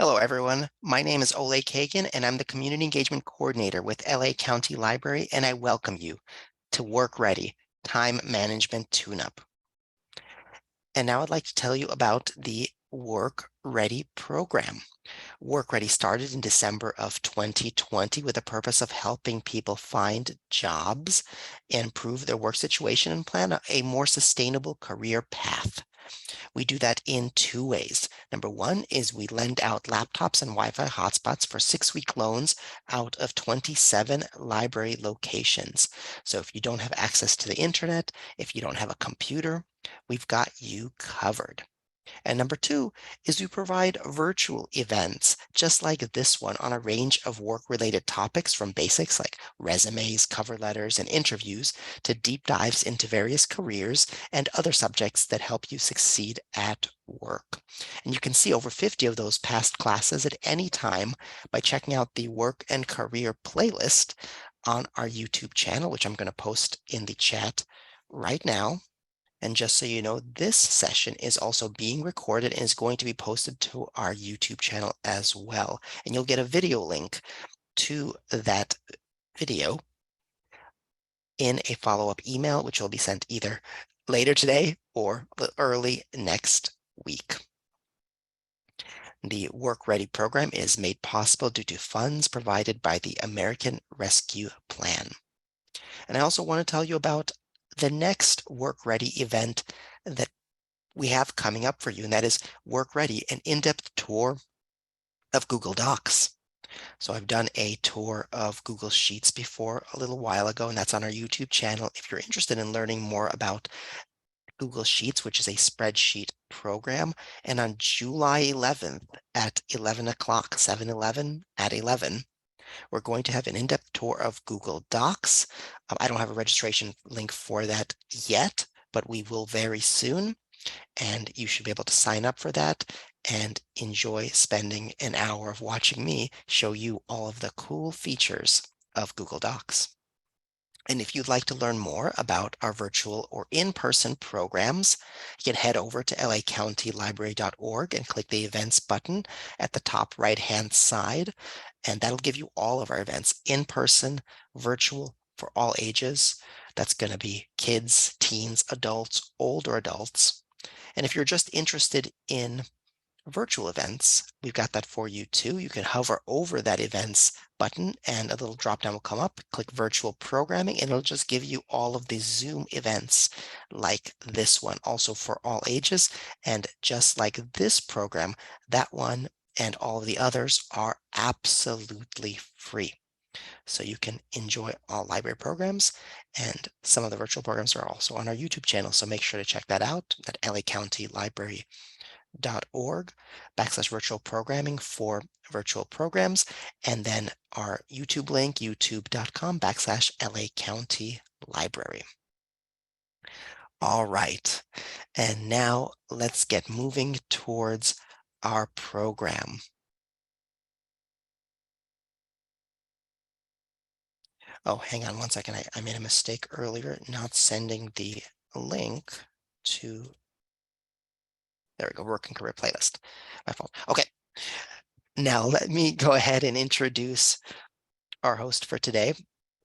Hello, everyone. My name is Ole Kagan, and I'm the Community Engagement Coordinator with LA County Library, and I welcome you to Work Ready, Time Management Tune-Up. And now I'd like to tell you about the Work Ready program. Work Ready started in December of 2020 with the purpose of helping people find jobs, improve their work situation, and plan a more sustainable career path. We do that in two ways. Number one is we lend out laptops and Wi-Fi hotspots for 6-week loans out of 27 library locations. So if you don't have access to the internet, if you don't have a computer, we've got you covered. And number two is we provide virtual events, just like this one, on a range of work-related topics, from basics like resumes, cover letters, and interviews, to deep dives into various careers and other subjects that help you succeed at work. And you can see over 50 of those past classes at any time by checking out the work and career playlist on our YouTube channel, which I'm going to post in the chat right now. And just so you know, this session is also being recorded and is going to be posted to our YouTube channel as well. And you'll get a video link to that video in a follow-up email, which will be sent either later today or early next week. The Work Ready program is made possible due to funds provided by the American Rescue Plan. And I also want to tell you about the next Work Ready event that we have coming up for you, and that is Work Ready, an in-depth tour of Google Docs. So I've done a tour of Google Sheets before a little while ago, and that's on our YouTube channel. If you're interested in learning more about Google Sheets, which is a spreadsheet program, and on July 11th at 11 o'clock, 7-Eleven at 11, we're going to have an in-depth tour of Google Docs. I don't have a registration link for that yet, but we will very soon. And you should be able to sign up for that and enjoy spending an hour of watching me show you all of the cool features of Google Docs. And if you'd like to learn more about our virtual or in-person programs, you can head over to lacountylibrary.org and click the events button at the top right-hand side. And that'll give you all of our events, in-person, virtual, for all ages. That's going to be kids, teens, adults, older adults. And if you're just interested in virtual events, we've got that for you too. You can hover over that events button and a little drop down will come up, click virtual programming, and it'll just give you all of the Zoom events like this one, also for all ages. And just like this program, that one and all of the others are absolutely free. So you can enjoy all library programs, and some of the virtual programs are also on our YouTube channel. So make sure to check that out at lacountylibrary.org/virtual programming for virtual programs. And then our YouTube link, youtube.com/LA County Library. All right. And now let's get moving towards our program. Oh, hang on one second. I made a mistake earlier, not sending the link to, there we go, work and career playlist. My fault. Okay. Now let me go ahead and introduce our host for today,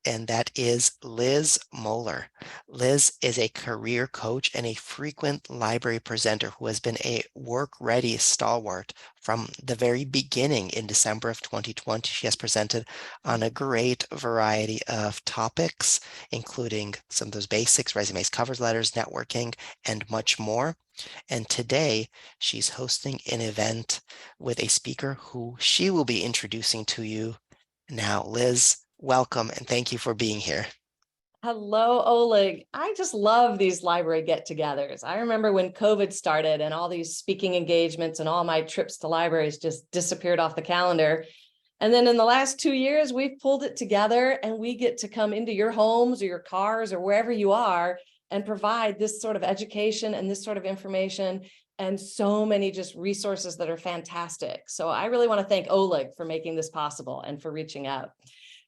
and that is Liz Moeller. Liz is a career coach and a frequent library presenter who has been a work-ready stalwart from the very beginning. In December of 2020, she has presented on a great variety of topics, including some of those basics, resumes, covers, letters, networking, and much more. And today, she's hosting an event with a speaker who she will be introducing to you now. Liz, welcome, and thank you for being here. Hello, Oleg. I just love these library get-togethers. I remember when COVID started and all these speaking engagements and all my trips to libraries just disappeared off the calendar. And then in the last 2 years, we've pulled it together and we get to come into your homes or your cars or wherever you are and provide this sort of education and this sort of information and so many just resources that are fantastic. So I really want to thank Oleg for making this possible and for reaching out.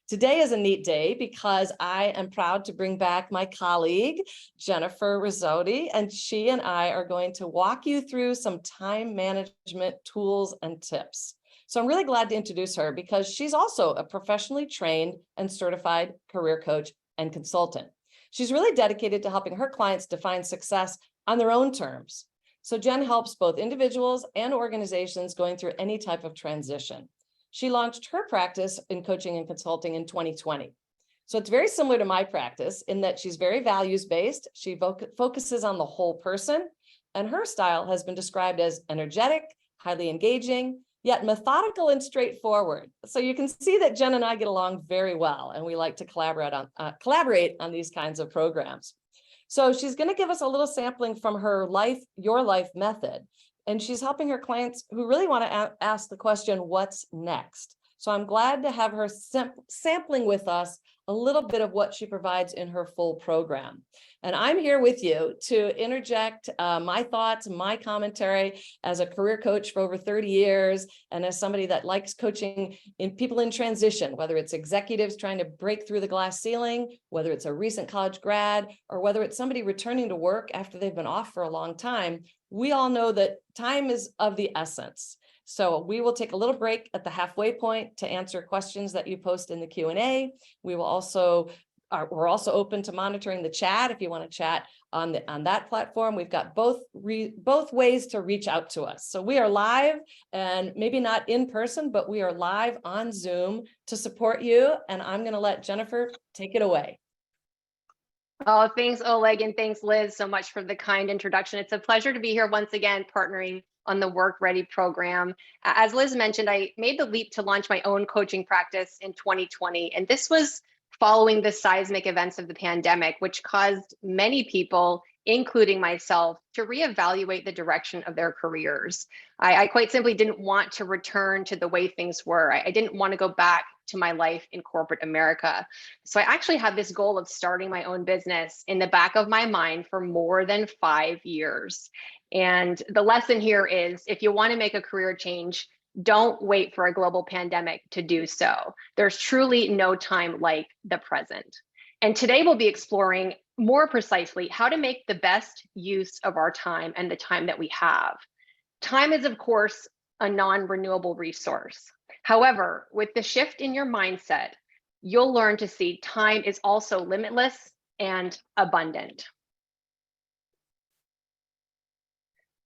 Today is a neat day because I am proud to bring back my colleague, Jennifer Rizzotti, and she and I are going to walk you through some time management tools and tips. So I'm really glad to introduce her because she's also a professionally trained and certified career coach and consultant. She's really dedicated to helping her clients define success on their own terms. So Jen helps both individuals and organizations going through any type of transition. She launched her practice in coaching and consulting in 2020. So it's very similar to my practice in that she's very values-based. She focuses on the whole person, and her style has been described as energetic, highly engaging, yet methodical and straightforward. So you can see that Jen and I get along very well, and we like to collaborate on these kinds of programs. So she's going to give us a little sampling from her Your Life method, and she's helping her clients who really want to ask the question, what's next? So I'm glad to have her sampling with us a little bit of what she provides in her full program. And I'm here with you to interject my thoughts, my commentary as a career coach for over 30 years, and as somebody that likes coaching in people in transition, whether it's executives trying to break through the glass ceiling, whether it's a recent college grad, or whether it's somebody returning to work after they've been off for a long time. We all know that time is of the essence. So we will take a little break at the halfway point to answer questions that you post in the Q&A. We're also open to monitoring the chat if you want to chat on that platform. We've got both ways to reach out to us. So we are live, and maybe not in person, but we are live on Zoom to support you. And I'm going to let Jennifer take it away. Oh, thanks, Oleg, and thanks, Liz, so much for the kind introduction. It's a pleasure to be here once again, partnering on the Work Ready program. As Liz mentioned, I made the leap to launch my own coaching practice in 2020, and this was following the seismic events of the pandemic, which caused many people, including myself, to reevaluate the direction of their careers. I quite simply didn't want to return to the way things were. I didn't want to go back to my life in corporate America. So I actually had this goal of starting my own business in the back of my mind for more than 5 years. And the lesson here is, if you want to make a career change, don't wait for a global pandemic to do so. There's truly no time like the present. And today we'll be exploring more precisely how to make the best use of our time and the time that we have. Time is, of course, a non-renewable resource. However, with the shift in your mindset, you'll learn to see time is also limitless and abundant.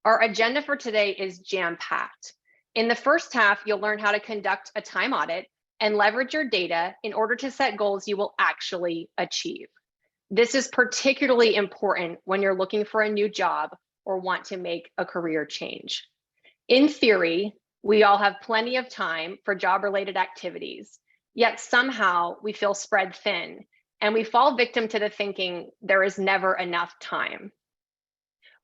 Our agenda for today is jam-packed. In the first half, you'll learn how to conduct a time audit and leverage your data in order to set goals you will actually achieve. This is particularly important when you're looking for a new job or want to make a career change. In theory, we all have plenty of time for job-related activities, yet somehow we feel spread thin and we fall victim to the thinking there is never enough time.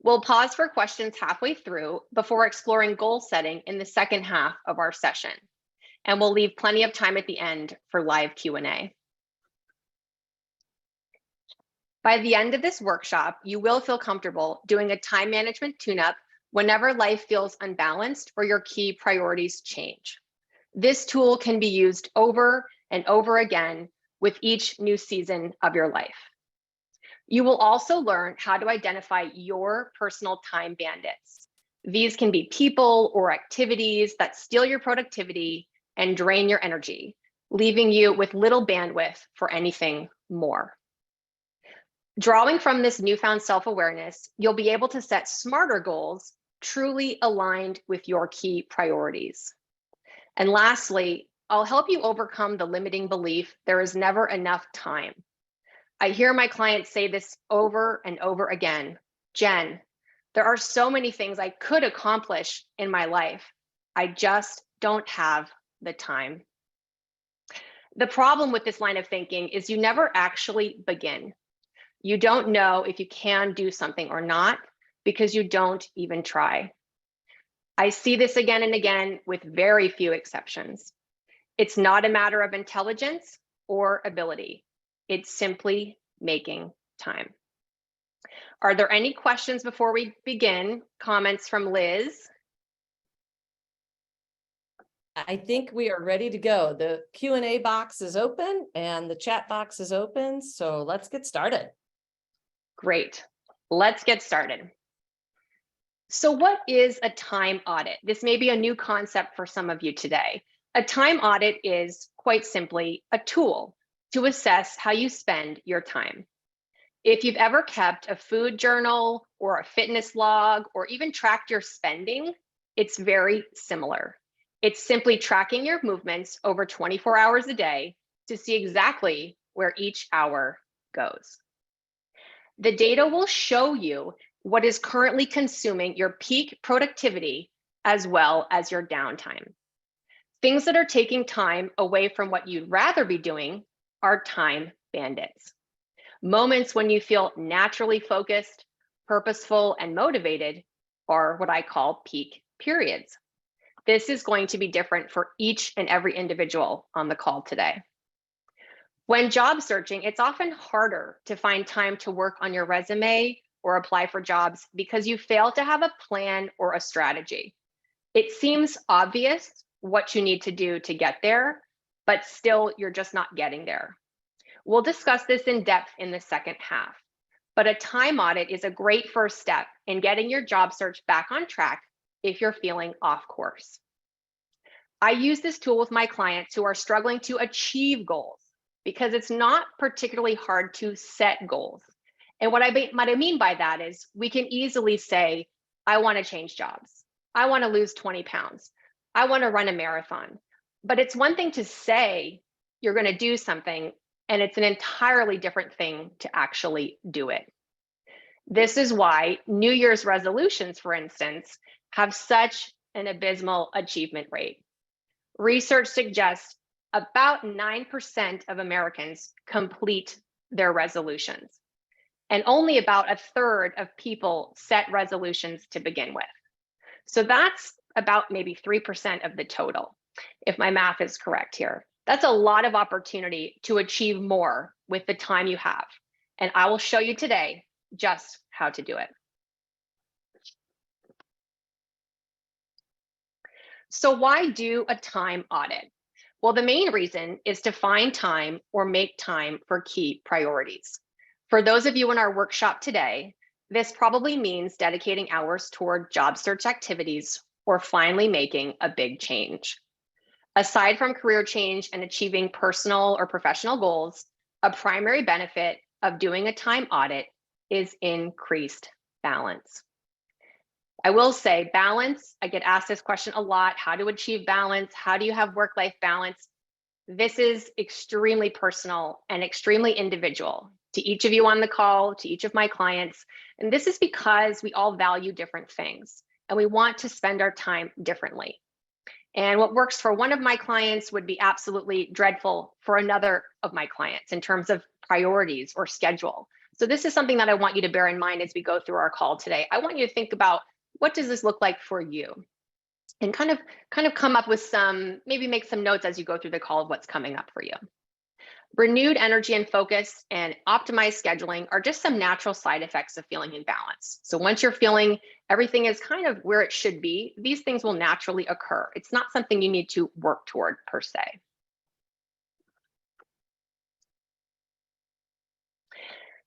We'll pause for questions halfway through before exploring goal setting in the second half of our session, and we'll leave plenty of time at the end for live Q&A. By the end of this workshop, you will feel comfortable doing a time management tune-up whenever life feels unbalanced or your key priorities change. This tool can be used over and over again with each new season of your life. You will also learn how to identify your personal time bandits. These can be people or activities that steal your productivity and drain your energy, leaving you with little bandwidth for anything more. Drawing from this newfound self-awareness, you'll be able to set smarter goals truly aligned with your key priorities. And lastly, I'll help you overcome the limiting belief there is never enough time. I hear my clients say this over and over again. Jen, there are so many things I could accomplish in my life. I just don't have the time. The problem with this line of thinking is you never actually begin. You don't know if you can do something or not because you don't even try. I see this again and again with very few exceptions. It's not a matter of intelligence or ability. It's simply making time. Are there any questions before we begin? Comments from Liz? I think we are ready to go. The Q&A box is open and the chat box is open. So let's get started. Great. Let's get started. So what is a time audit? This may be a new concept for some of you today. A time audit is quite simply a tool to assess how you spend your time. If you've ever kept a food journal or a fitness log or even tracked your spending, it's very similar. It's simply tracking your movements over 24 hours a day to see exactly where each hour goes. The data will show you what is currently consuming your peak productivity as well as your downtime. Things that are taking time away from what you'd rather be doing are time bandits. Moments when you feel naturally focused, purposeful, and motivated are what I call peak periods. This is going to be different for each and every individual on the call today. When job searching, it's often harder to find time to work on your resume or apply for jobs because you fail to have a plan or a strategy. It seems obvious what you need to do to get there, but still you're just not getting there. We'll discuss this in depth in the second half, but a time audit is a great first step in getting your job search back on track if you're feeling off course. I use this tool with my clients who are struggling to achieve goals because it's not particularly hard to set goals. And what I mean by that is we can easily say, I want to change jobs. I want to lose 20 pounds. I want to run a marathon. But it's one thing to say you're going to do something, and it's an entirely different thing to actually do it. This is why New Year's resolutions, for instance, have such an abysmal achievement rate. Research suggests about 9% of Americans complete their resolutions, and only about a third of people set resolutions to begin with. So that's about maybe 3% of the total, if my math is correct here. That's a lot of opportunity to achieve more with the time you have. And I will show you today just how to do it. So why do a time audit? Well, the main reason is to find time or make time for key priorities. For those of you in our workshop today, this probably means dedicating hours toward job search activities or finally making a big change. Aside from career change and achieving personal or professional goals, a primary benefit of doing a time audit is increased balance. I will say balance, I get asked this question a lot, how to achieve balance, how do you have work-life balance? This is extremely personal and extremely individual to each of you on the call, to each of my clients. And this is because we all value different things and we want to spend our time differently. And what works for one of my clients would be absolutely dreadful for another of my clients in terms of priorities or schedule. So this is something that I want you to bear in mind as we go through our call today. I want you to think about, what does this look like for you? And kind of come up with some, maybe make some notes as you go through the call of what's coming up for you. Renewed energy and focus and optimized scheduling are just some natural side effects of feeling in balance. So once you're feeling everything is kind of where it should be, these things will naturally occur. It's not something you need to work toward per se.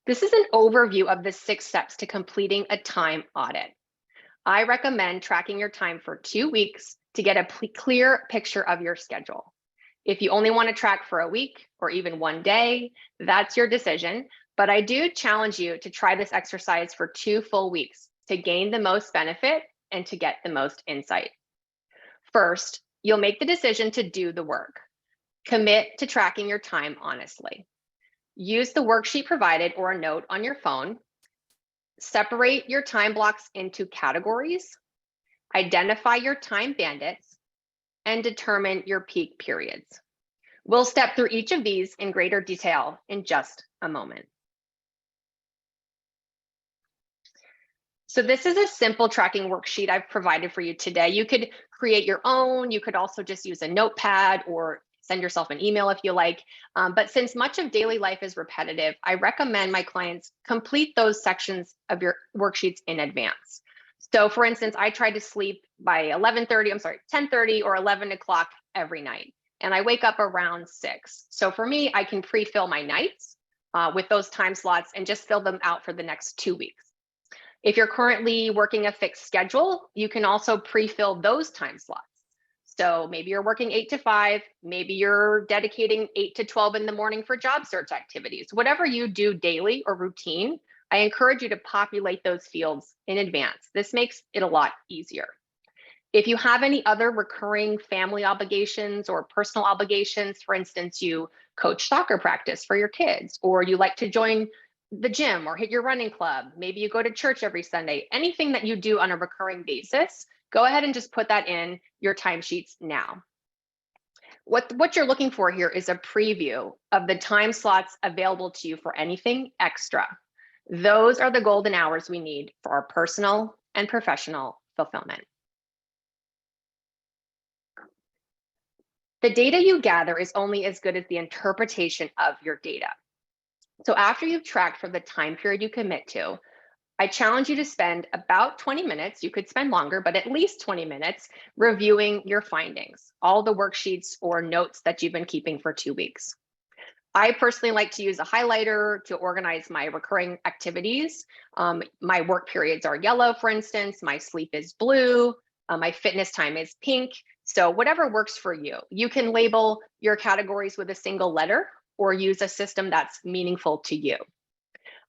This is an overview of the 6 steps to completing a time audit. I recommend tracking your time for 2 weeks to get a clear picture of your schedule. If you only want to track for a week or even 1 day, that's your decision. But I do challenge you to try this exercise for 2 full weeks to gain the most benefit and to get the most insight. First, you'll make the decision to do the work. Commit to tracking your time honestly. Use the worksheet provided or a note on your phone. Separate your time blocks into categories, identify your time bandits, and determine your peak periods. We'll step through each of these in greater detail in just a moment. So this is a simple tracking worksheet I've provided for you today. You could create your own. You could also just use a notepad or send yourself an email if you like. But since much of daily life is repetitive, I recommend my clients complete those sections of your worksheets in advance. So for instance, I try to sleep by 10:30 or 11 o'clock every night. And I wake up around 6. So for me, I can pre-fill my nights with those time slots and just fill them out for the next 2 weeks. If you're currently working a fixed schedule, you can also pre-fill those time slots. So maybe you're working 8 to 5, maybe you're dedicating 8 to 12 in the morning for job search activities. Whatever you do daily or routine, I encourage you to populate those fields in advance. This makes it a lot easier. If you have any other recurring family obligations or personal obligations, for instance, you coach soccer practice for your kids, or you like to join the gym or hit your running club, maybe you go to church every Sunday, anything that you do on a recurring basis, go ahead and just put that in your timesheets now. What you're looking for here is a preview of the time slots available to you for anything extra. Those are the golden hours we need for our personal and professional fulfillment. The data you gather is only as good as the interpretation of your data. So after you've tracked for the time period you commit to, I challenge you to spend about 20 minutes, you could spend longer, but at least 20 minutes reviewing your findings, all the worksheets or notes that you've been keeping for 2 weeks. I personally like to use a highlighter to organize my recurring activities. My work periods are yellow, for instance, my sleep is blue, my fitness time is pink. So whatever works for you. You can label your categories with a single letter or use a system that's meaningful to you.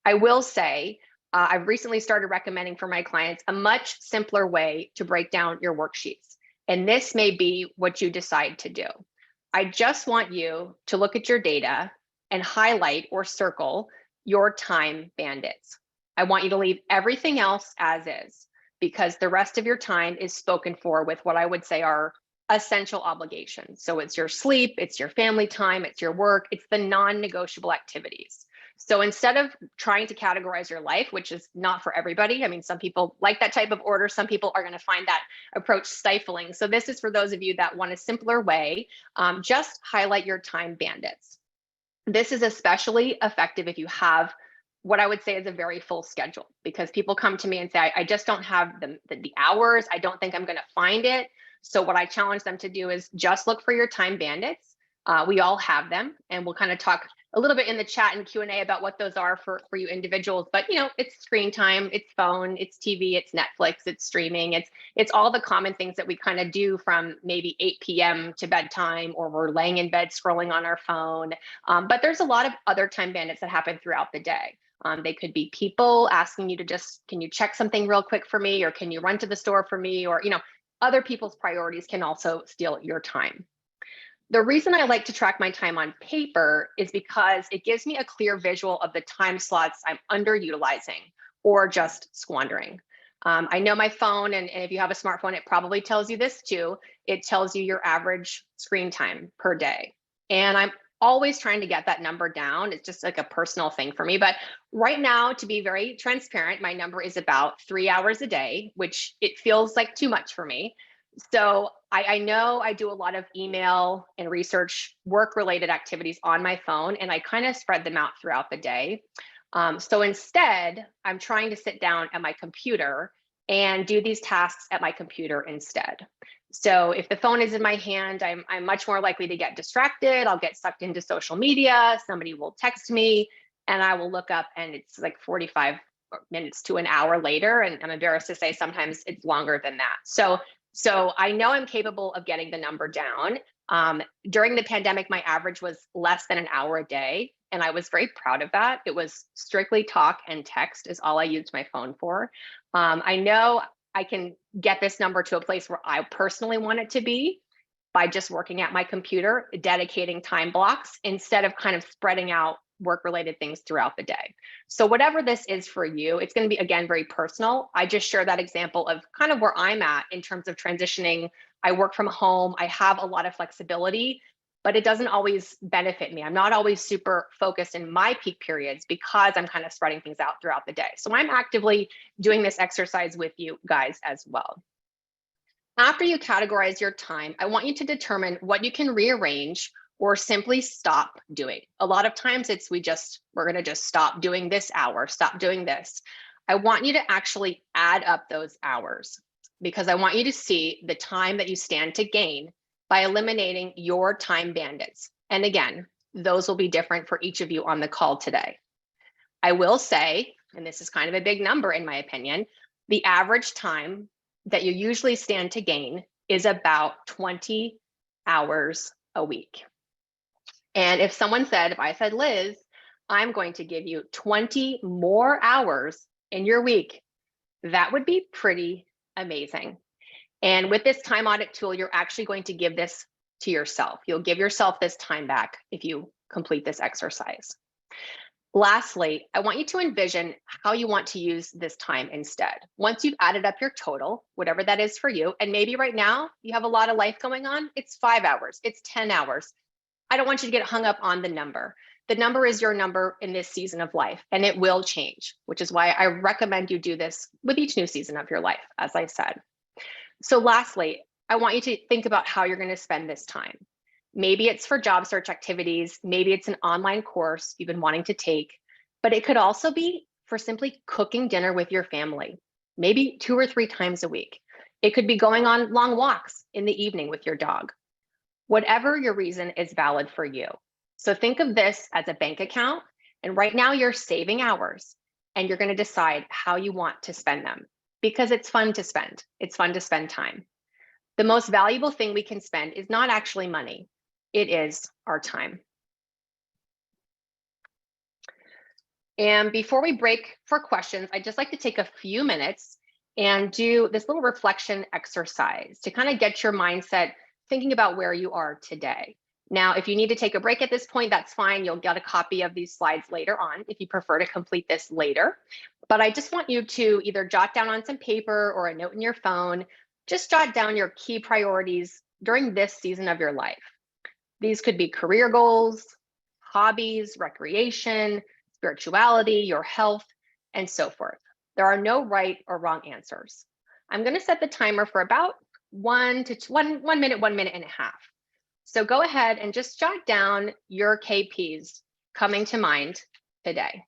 I will say, I've recently started recommending for my clients a much simpler way to break down your worksheets. And this may be what you decide to do. I just want you to look at your data and highlight or circle your time bandits. I want you to leave everything else as is, because the rest of your time is spoken for with what I would say are essential obligations. So it's your sleep, it's your family time, it's your work, it's the non-negotiable activities. So instead of trying to categorize your life, which is not for everybody, I mean, some people like that type of order, some people are going to find that approach stifling. So this is for those of you that want a simpler way, just highlight your time bandits. This is especially effective if you have what I would say is a very full schedule, because people come to me and say, I just don't have the hours. I don't think I'm going to find it. So what I challenge them to do is just look for your time bandits. We all have them, and we'll kind of talk a little bit in the chat and Q&A about what those are for you individuals. But you know, it's screen time, it's phone, it's TV, it's Netflix, it's streaming, it's all the common things that we kind of do from maybe 8 p.m. to bedtime, or we're laying in bed scrolling on our phone. But there's a lot of other time bandits that happen throughout the day. They could be people asking you to just, can you check something real quick for me? Or can you run to the store for me? Or, you know, other people's priorities can also steal your time. The reason I like to track my time on paper is because it gives me a clear visual of the time slots I'm underutilizing or just squandering. I know my phone, and if you have a smartphone, it probably tells you this too. It tells you your average screen time per day. And I'm always trying to get that number down. It's just like a personal thing for me. But right now, to be very transparent, my number is about 3 hours a day, which it feels like too much for me. So I know I do a lot of email and research work-related activities on my phone, and I kind of spread them out throughout the day. So instead, I'm trying to sit down at my computer and do these tasks at my computer instead. So if the phone is in my hand, I'm much more likely to get distracted. I'll get sucked into social media. Somebody will text me and I will look up, and it's like 45 minutes to an hour later. And I'm embarrassed to say sometimes it's longer than that. So I know I'm capable of getting the number down. During the pandemic, my average was less than an hour a day, and I was very proud of that. It was strictly talk and text is all I used my phone for. I know I can get this number to a place where I personally want it to be by just working at my computer, dedicating time blocks instead of kind of spreading out work-related things throughout the day. So whatever this is for you, it's going to be, again, very personal. I just share that example of kind of where I'm at in terms of transitioning. I work from home. I have a lot of flexibility, but it doesn't always benefit me. I'm not always super focused in my peak periods because I'm kind of spreading things out throughout the day. So I'm actively doing this exercise with you guys as well. After you categorize your time, I want you to determine what you can rearrange or simply stop doing. A lot of times it's we're going to just stop doing this hour, stop doing this. I want you to actually add up those hours, because I want you to see the time that you stand to gain by eliminating your time bandits. And again, those will be different for each of you on the call today. I will say and this is kind of a big number in my opinion, the average time that you usually stand to gain is about 20 hours a week. And if I said, Liz, I'm going to give you 20 more hours in your week, that would be pretty amazing. And with this time audit tool, you're actually going to give this to yourself. You'll give yourself this time back if you complete this exercise. Lastly, I want you to envision how you want to use this time instead. Once you've added up your total, whatever that is for you, and maybe right now you have a lot of life going on, it's 5 hours, it's 10 hours. I don't want you to get hung up on the number. The number is your number in this season of life, and it will change, which is why I recommend you do this with each new season of your life, as I said. So lastly, I want you to think about how you're going to spend this time. Maybe it's for job search activities, maybe it's an online course you've been wanting to take, but it could also be for simply cooking dinner with your family, maybe 2 or 3 times a week. It could be going on long walks in the evening with your dog. Whatever your reason is valid for you. So think of this as a bank account, and right now you're saving hours and you're going to decide how you want to spend them because it's fun to spend. It's fun to spend time. The most valuable thing we can spend is not actually money. It is our time. And before we break for questions, I'd just like to take a few minutes and do this little reflection exercise to kind of get your mindset thinking about where you are today. Now, if you need to take a break at this point, that's fine. You'll get a copy of these slides later on if you prefer to complete this later. But I just want you to either jot down on some paper or a note in your phone, just jot down your key priorities during this season of your life. These could be career goals, hobbies, recreation, spirituality, your health, and so forth. There are no right or wrong answers. I'm going to set the timer for about 1 minute, 1 minute and a half. So go ahead and just jot down your KPs coming to mind today.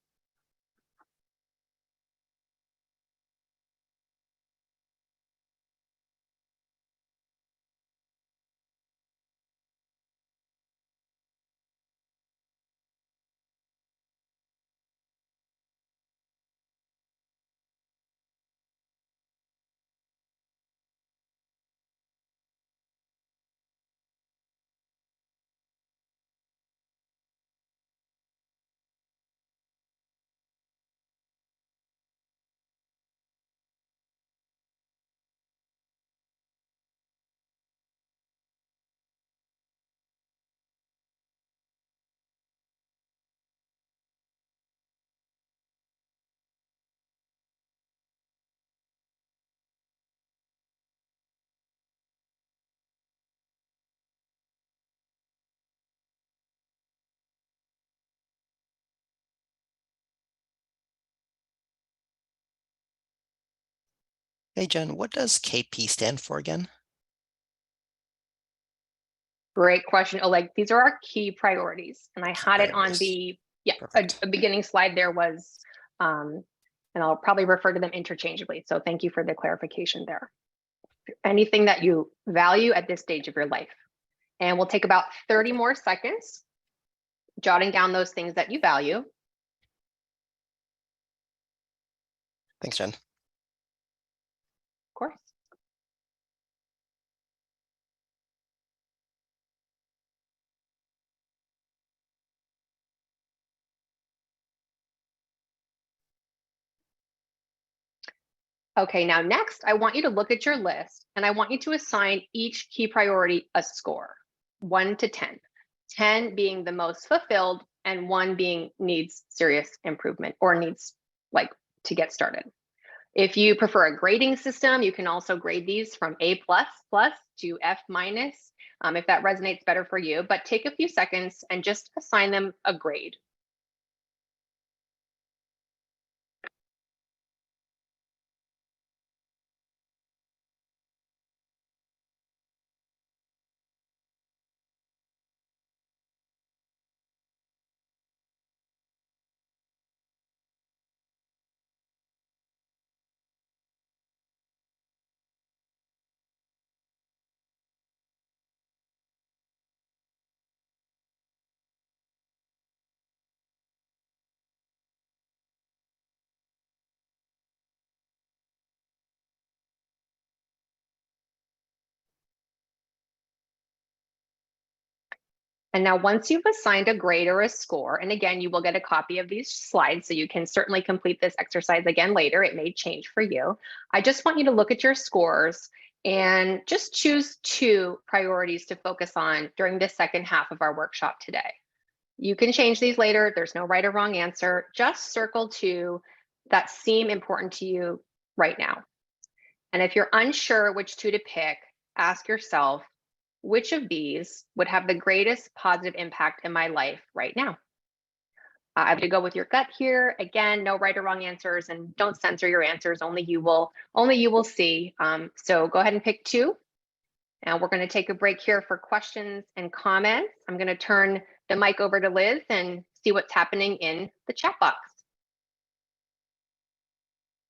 Hey, Jen, what does KP stand for again? Great question, Oleg. These are our key priorities. And I had it on Priorities. the, Perfect. a beginning slide there was, and I'll probably refer to them interchangeably. So thank you for the clarification there. Anything that you value at this stage of your life. And we'll take about 30 more seconds jotting down those things that you value. Of Thanks, Jen. course. Okay, now next, I want you to look at your list and I want you to assign each key priority a score, 1 to 10. 10 being the most fulfilled and 1 being needs serious improvement or needs like to get started. If you prefer a grading system, you can also grade these from A++ to F-, if that resonates better for you, but take a few seconds and just assign them a grade. And now once you've assigned a grade or a score, and again, you will get a copy of these slides, so you can certainly complete this exercise again later. It may change for you. I just want you to look at your scores and just choose 2 priorities to focus on during the second half of our workshop today. You can change these later. There's no right or wrong answer. Just circle 2 that seem important to you right now. And if you're unsure which 2 to pick, ask yourself, which of these would have the greatest positive impact in my life right now? I have to go with your gut here. Again, no right or wrong answers, and don't censor your answers. Only you will see. So go ahead and pick 2. And we're going to take a break here for questions and comments. I'm going to turn the mic over to Liz and see what's happening in the chat box.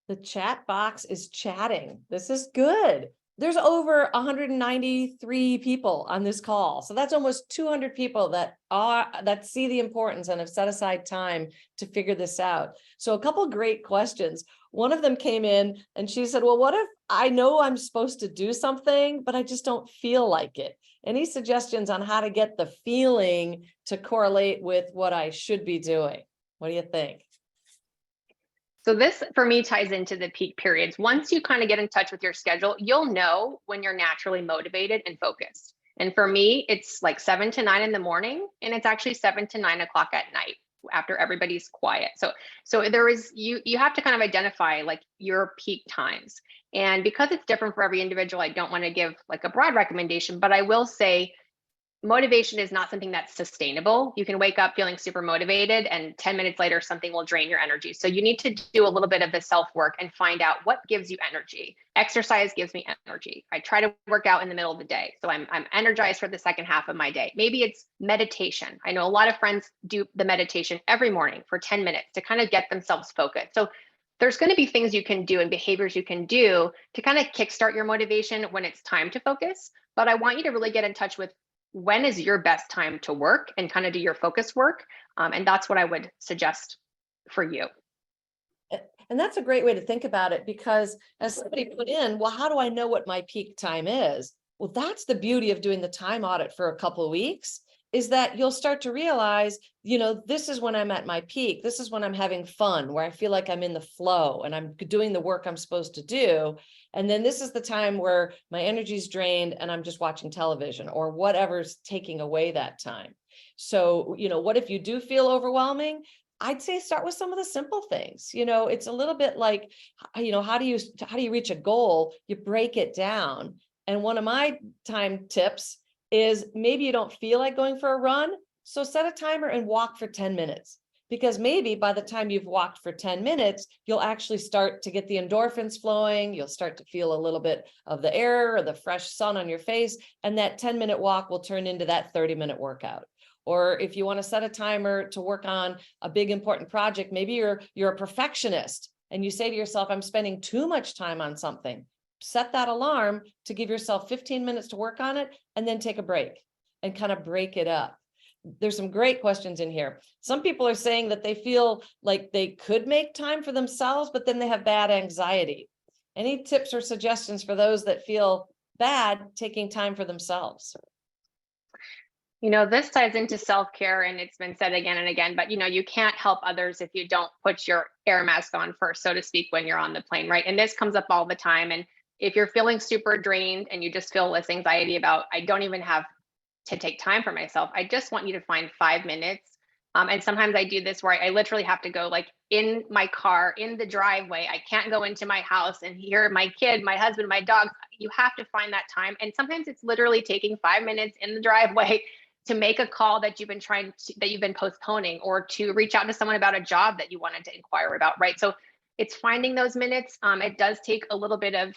The chat box is chatting. This is good. There's over 193 people on this call. So that's almost 200 people that see the importance and have set aside time to figure this out. So a couple great questions. One of them came in and she said, well, what if I know I'm supposed to do something, but I just don't feel like it? Any suggestions on how to get the feeling to correlate with what I should be doing? What do you think? So this, for me, ties into the peak periods. Once you kind of get in touch with your schedule, you'll know when you're naturally motivated and focused. And for me, it's like 7 to 9 in the morning, and it's actually 7 to 9 o'clock at night after everybody's quiet. So there is, you have to kind of identify like your peak times. And because it's different for every individual, I don't want to give like a broad recommendation, but I will say motivation is not something that's sustainable. You can wake up feeling super motivated and 10 minutes later, something will drain your energy. So you need to do a little bit of the self-work and find out what gives you energy. Exercise gives me energy. I try to work out in the middle of the day. So I'm energized for the second half of my day. Maybe it's meditation. I know a lot of friends do the meditation every morning for 10 minutes to kind of get themselves focused. So there's going to be things you can do and behaviors you can do to kind of kickstart your motivation when it's time to focus. But I want you to really get in touch with when is your best time to work and kind of do your focus work. And that's what I would suggest for you. And that's a great way to think about it, because as somebody put in, well, how do I know what my peak time is? Well, that's the beauty of doing the time audit for a couple of weeks, is that you'll start to realize, this is when I'm at my peak. This is when I'm having fun, where I feel like I'm in the flow and I'm doing the work I'm supposed to do. And then this is the time where my energy's drained and I'm just watching television or whatever's taking away that time. So, what if you do feel overwhelming? I'd say start with some of the simple things. It's a little bit like, how do you reach a goal? You break it down. And one of my time tips is maybe you don't feel like going for a run. So set a timer and walk for 10 minutes, because maybe by the time you've walked for 10 minutes, you'll actually start to get the endorphins flowing. You'll start to feel a little bit of the air or the fresh sun on your face. And that 10-minute walk will turn into that 30-minute workout. Or if you want to set a timer to work on a big important project, maybe you're a perfectionist and you say to yourself, I'm spending too much time on something. Set that alarm to give yourself 15 minutes to work on it and then take a break and kind of break it up. There's some great questions in here. Some people are saying that they feel like they could make time for themselves, but then they have bad anxiety. Any tips or suggestions for those that feel bad taking time for themselves? This ties into self-care, and it's been said again and again, but you can't help others if you don't put your air mask on first, so to speak, when you're on the plane, right? And this comes up all the time. And if you're feeling super drained and you just feel this anxiety about, I don't even have to take time for myself, I just want you to find 5 minutes. And sometimes I do this where I literally have to go like in my car, in the driveway. I can't go into my house and hear my kid, my husband, my dog. You have to find that time. And sometimes it's literally taking 5 minutes in the driveway to make a call that you've been postponing, or to reach out to someone about a job that you wanted to inquire about, right? So it's finding those minutes. It does take a little bit of,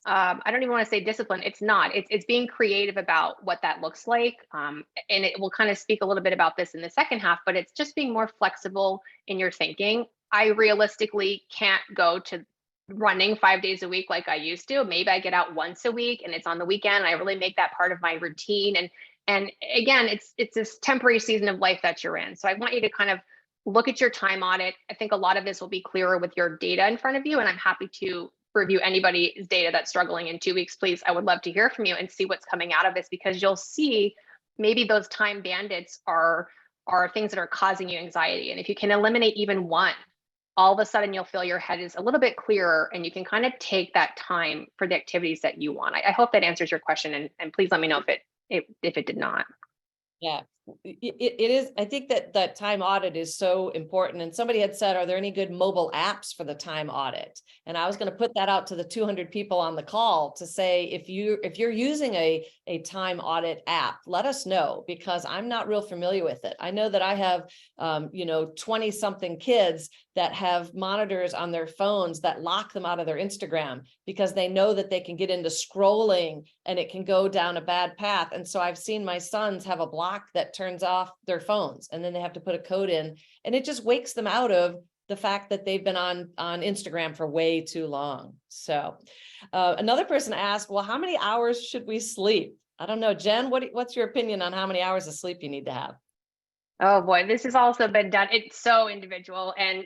I don't even want to say discipline. It's not. It's being creative about what that looks like. And it will kind of speak a little bit about this in the second half, but it's just being more flexible in your thinking. I realistically can't go to running 5 days a week like I used to. Maybe I get out once a week and it's on the weekend. I really make that part of my routine. And again, it's this temporary season of life that you're in. So I want you to kind of look at your time audit. I think a lot of this will be clearer with your data in front of you, and I'm happy to review anybody's data that's struggling in 2 weeks. Please, I would love to hear from you and see what's coming out of this, because you'll see maybe those time bandits are things that are causing you anxiety. And if you can eliminate even one, all of a sudden you'll feel your head is a little bit clearer and you can kind of take that time for the activities that you want. I hope that answers your question, and please let me know if it did not. Yeah, it is. I think that time audit is so important. And somebody had said, are there any good mobile apps for the time audit? And I was going to put that out to the 200 people on the call to say, if you're using a time audit app, let us know, because I'm not real familiar with it. I know that I have 20 something kids that have monitors on their phones that lock them out of their Instagram because they know that they can get into scrolling and it can go down a bad path. And so I've seen my sons have a block that turns off their phones, and then they have to put a code in, and it just wakes them out of the fact that they've been on Instagram for way too long. So another person asked, well, how many hours should we sleep? I don't know, Jen, what's your opinion on how many hours of sleep you need to have? Oh boy, this has also been done. It's so individual. And,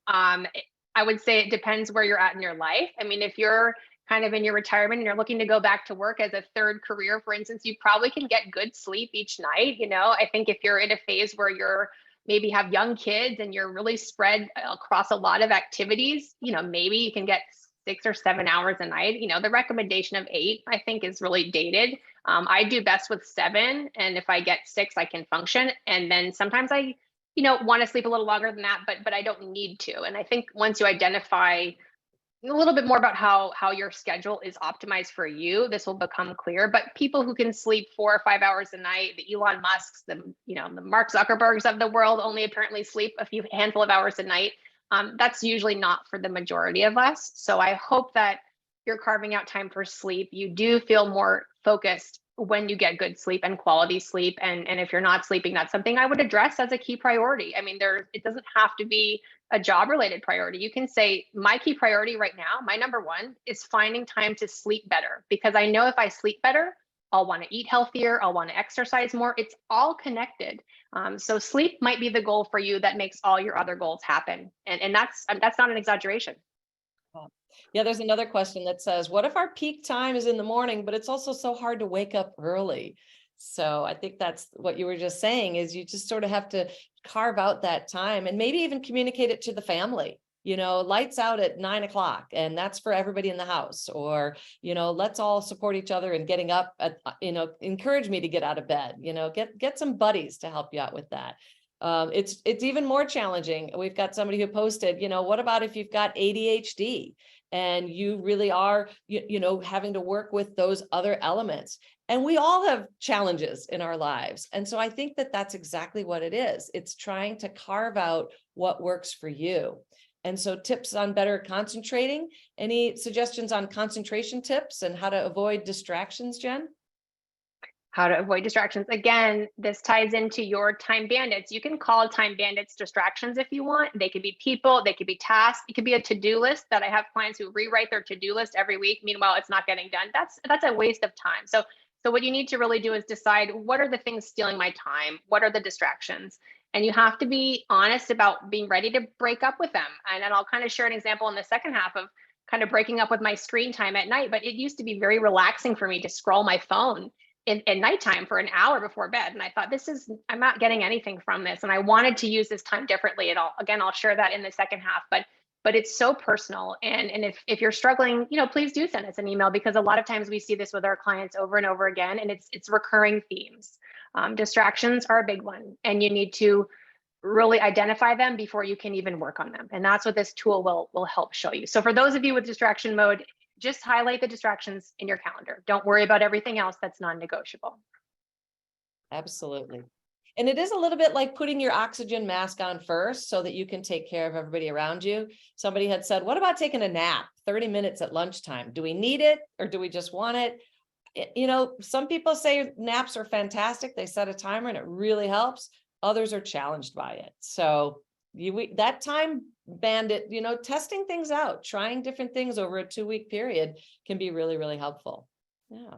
I would say it depends where you're at in your life. I mean, if you're kind of in your retirement and you're looking to go back to work as a third career, for instance, you probably can get good sleep each night. I think if you're in a phase where you're maybe have young kids and you're really spread across a lot of activities, maybe you can get 6 or 7 hours a night. The recommendation of 8, I think, is really dated. I do best with 7, and if I get 6, I can function. And then sometimes I, want to sleep a little longer than that, but I don't need to. And I think once you identify a little bit more about how your schedule is optimized for you, this will become clear. But people who can sleep 4 or 5 hours a night, the Elon Musks, the Mark Zuckerbergs of the world, only apparently sleep a handful of hours a night. That's usually not for the majority of us. So I hope that you're carving out time for sleep. You do feel more focused when you get good sleep and quality sleep. And if you're not sleeping, that's something I would address as a key priority. I mean, it doesn't have to be a job related priority. You can say, my key priority right now, my number one, is finding time to sleep better, because I know if I sleep better, I'll want to eat healthier, I'll want to exercise more. It's all connected. So sleep might be the goal for you that makes all your other goals happen. And that's not an exaggeration. Yeah, there's another question that says, what if our peak time is in the morning, but it's also so hard to wake up early? So I think that's what you were just saying, is you just sort of have to carve out that time and maybe even communicate it to the family. Lights out at 9 o'clock, and that's for everybody in the house. Or, let's all support each other in getting up at, encourage me to get out of bed, get some buddies to help you out with that. It's even more challenging. We've got somebody who posted, what about if you've got ADHD and you really are, having to work with those other elements? And we all have challenges in our lives. And so I think that that's exactly what it is. It's trying to carve out what works for you. And so tips on better concentrating. Any suggestions on concentration tips and how to avoid distractions, Jen? How to avoid distractions. Again, this ties into your time bandits. You can call time bandits distractions if you want. They could be people, they could be tasks, it could be a to-do list that I have clients who rewrite their to-do list every week. Meanwhile, it's not getting done. That's a waste of time. So what you need to really do is decide, what are the things stealing my time? What are the distractions? And you have to be honest about being ready to break up with them. And then I'll kind of share an example in the second half of kind of breaking up with my screen time at night. But it used to be very relaxing for me to scroll my phone at nighttime for an hour before bed. And I thought, I'm not getting anything from this. And I wanted to use this time differently. And I'll share that in the second half, but it's so personal. And if you're struggling, please do send us an email, because a lot of times we see this with our clients over and over again, and it's recurring themes. Distractions are a big one, and you need to really identify them before you can even work on them. And that's what this tool will help show you. So for those of you with distraction mode, just highlight the distractions in your calendar. Don't worry about everything else that's non-negotiable. Absolutely. And it is a little bit like putting your oxygen mask on first so that you can take care of everybody around you. Somebody had said, what about taking a nap 30 minutes at lunchtime? Do we need it, or do we just want it? Some people say naps are fantastic. They set a timer and it really helps. Others are challenged by it. So that time bandit, testing things out, trying different things over a 2-week period can be really, really helpful. Yeah.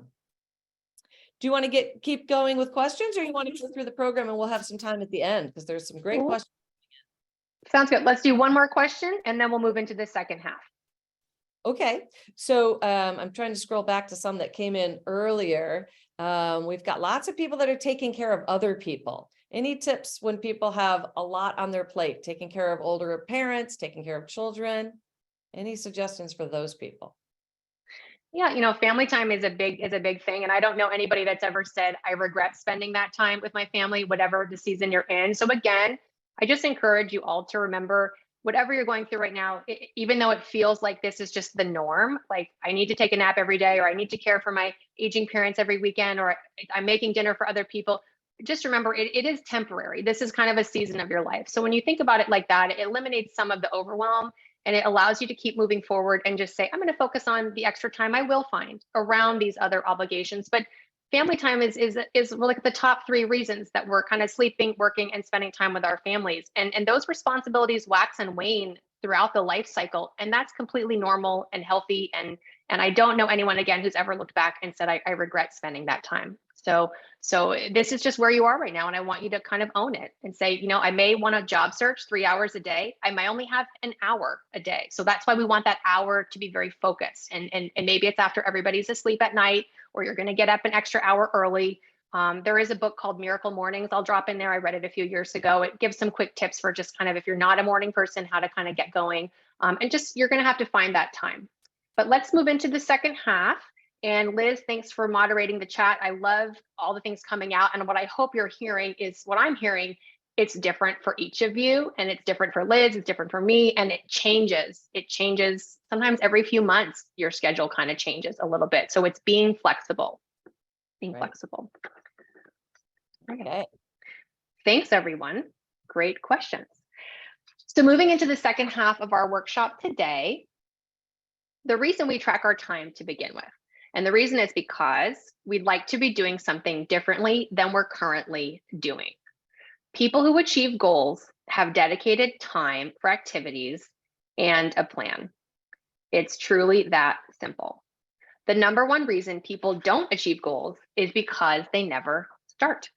Do you want to keep going with questions, or you want to go through the program and we'll have some time at the end, because there's some great questions. Sounds good. Let's do one more question and then we'll move into the second half. Okay, so I'm trying to scroll back to some that came in earlier. We've got lots of people that are taking care of other people. Any tips when people have a lot on their plate, taking care of older parents, taking care of children? Any suggestions for those people? Yeah, family time is a big thing. And I don't know anybody that's ever said, I regret spending that time with my family, whatever the season you're in. So again, I just encourage you all to remember whatever you're going through right now, even though it feels like this is just the norm, like I need to take a nap every day, or I need to care for my aging parents every weekend, or I'm making dinner for other people. Just remember it is temporary. This is kind of a season of your life. So when you think about it like that, it eliminates some of the overwhelm, and it allows you to keep moving forward and just say, I'm going to focus on the extra time I will find around these other obligations. But family time is like the top 3 reasons that we're kind of sleeping, working, and spending time with our families. And those responsibilities wax and wane throughout the life cycle. And that's completely normal and healthy. And I don't know anyone, again, who's ever looked back and said, I regret spending that time. So this is just where you are right now. And I want you to kind of own it and say, I may want to job search 3 hours a day. I might only have an hour a day. So that's why we want that hour to be very focused. And maybe it's after everybody's asleep at night, or you're going to get up an extra hour early. There is a book called Miracle Mornings. I'll drop in there. I read it a few years ago. It gives some quick tips for just kind of, if you're not a morning person, how to kind of get going. And just, you're going to have to find that time. But let's move into the second half. And Liz, thanks for moderating the chat. I love all the things coming out. And what I hope you're hearing is what I'm hearing. It's different for each of you, and it's different for Liz, it's different for me, and it changes. It changes sometimes every few months. Your schedule kind of changes a little bit. So it's being flexible, flexible. Okay. Thanks, everyone. Great questions. So moving into the second half of our workshop today, the reason we track our time to begin with. And the reason is because we'd like to be doing something differently than we're currently doing. People who achieve goals have dedicated time for activities and a plan. It's truly that simple. The number one reason people don't achieve goals is because they never start.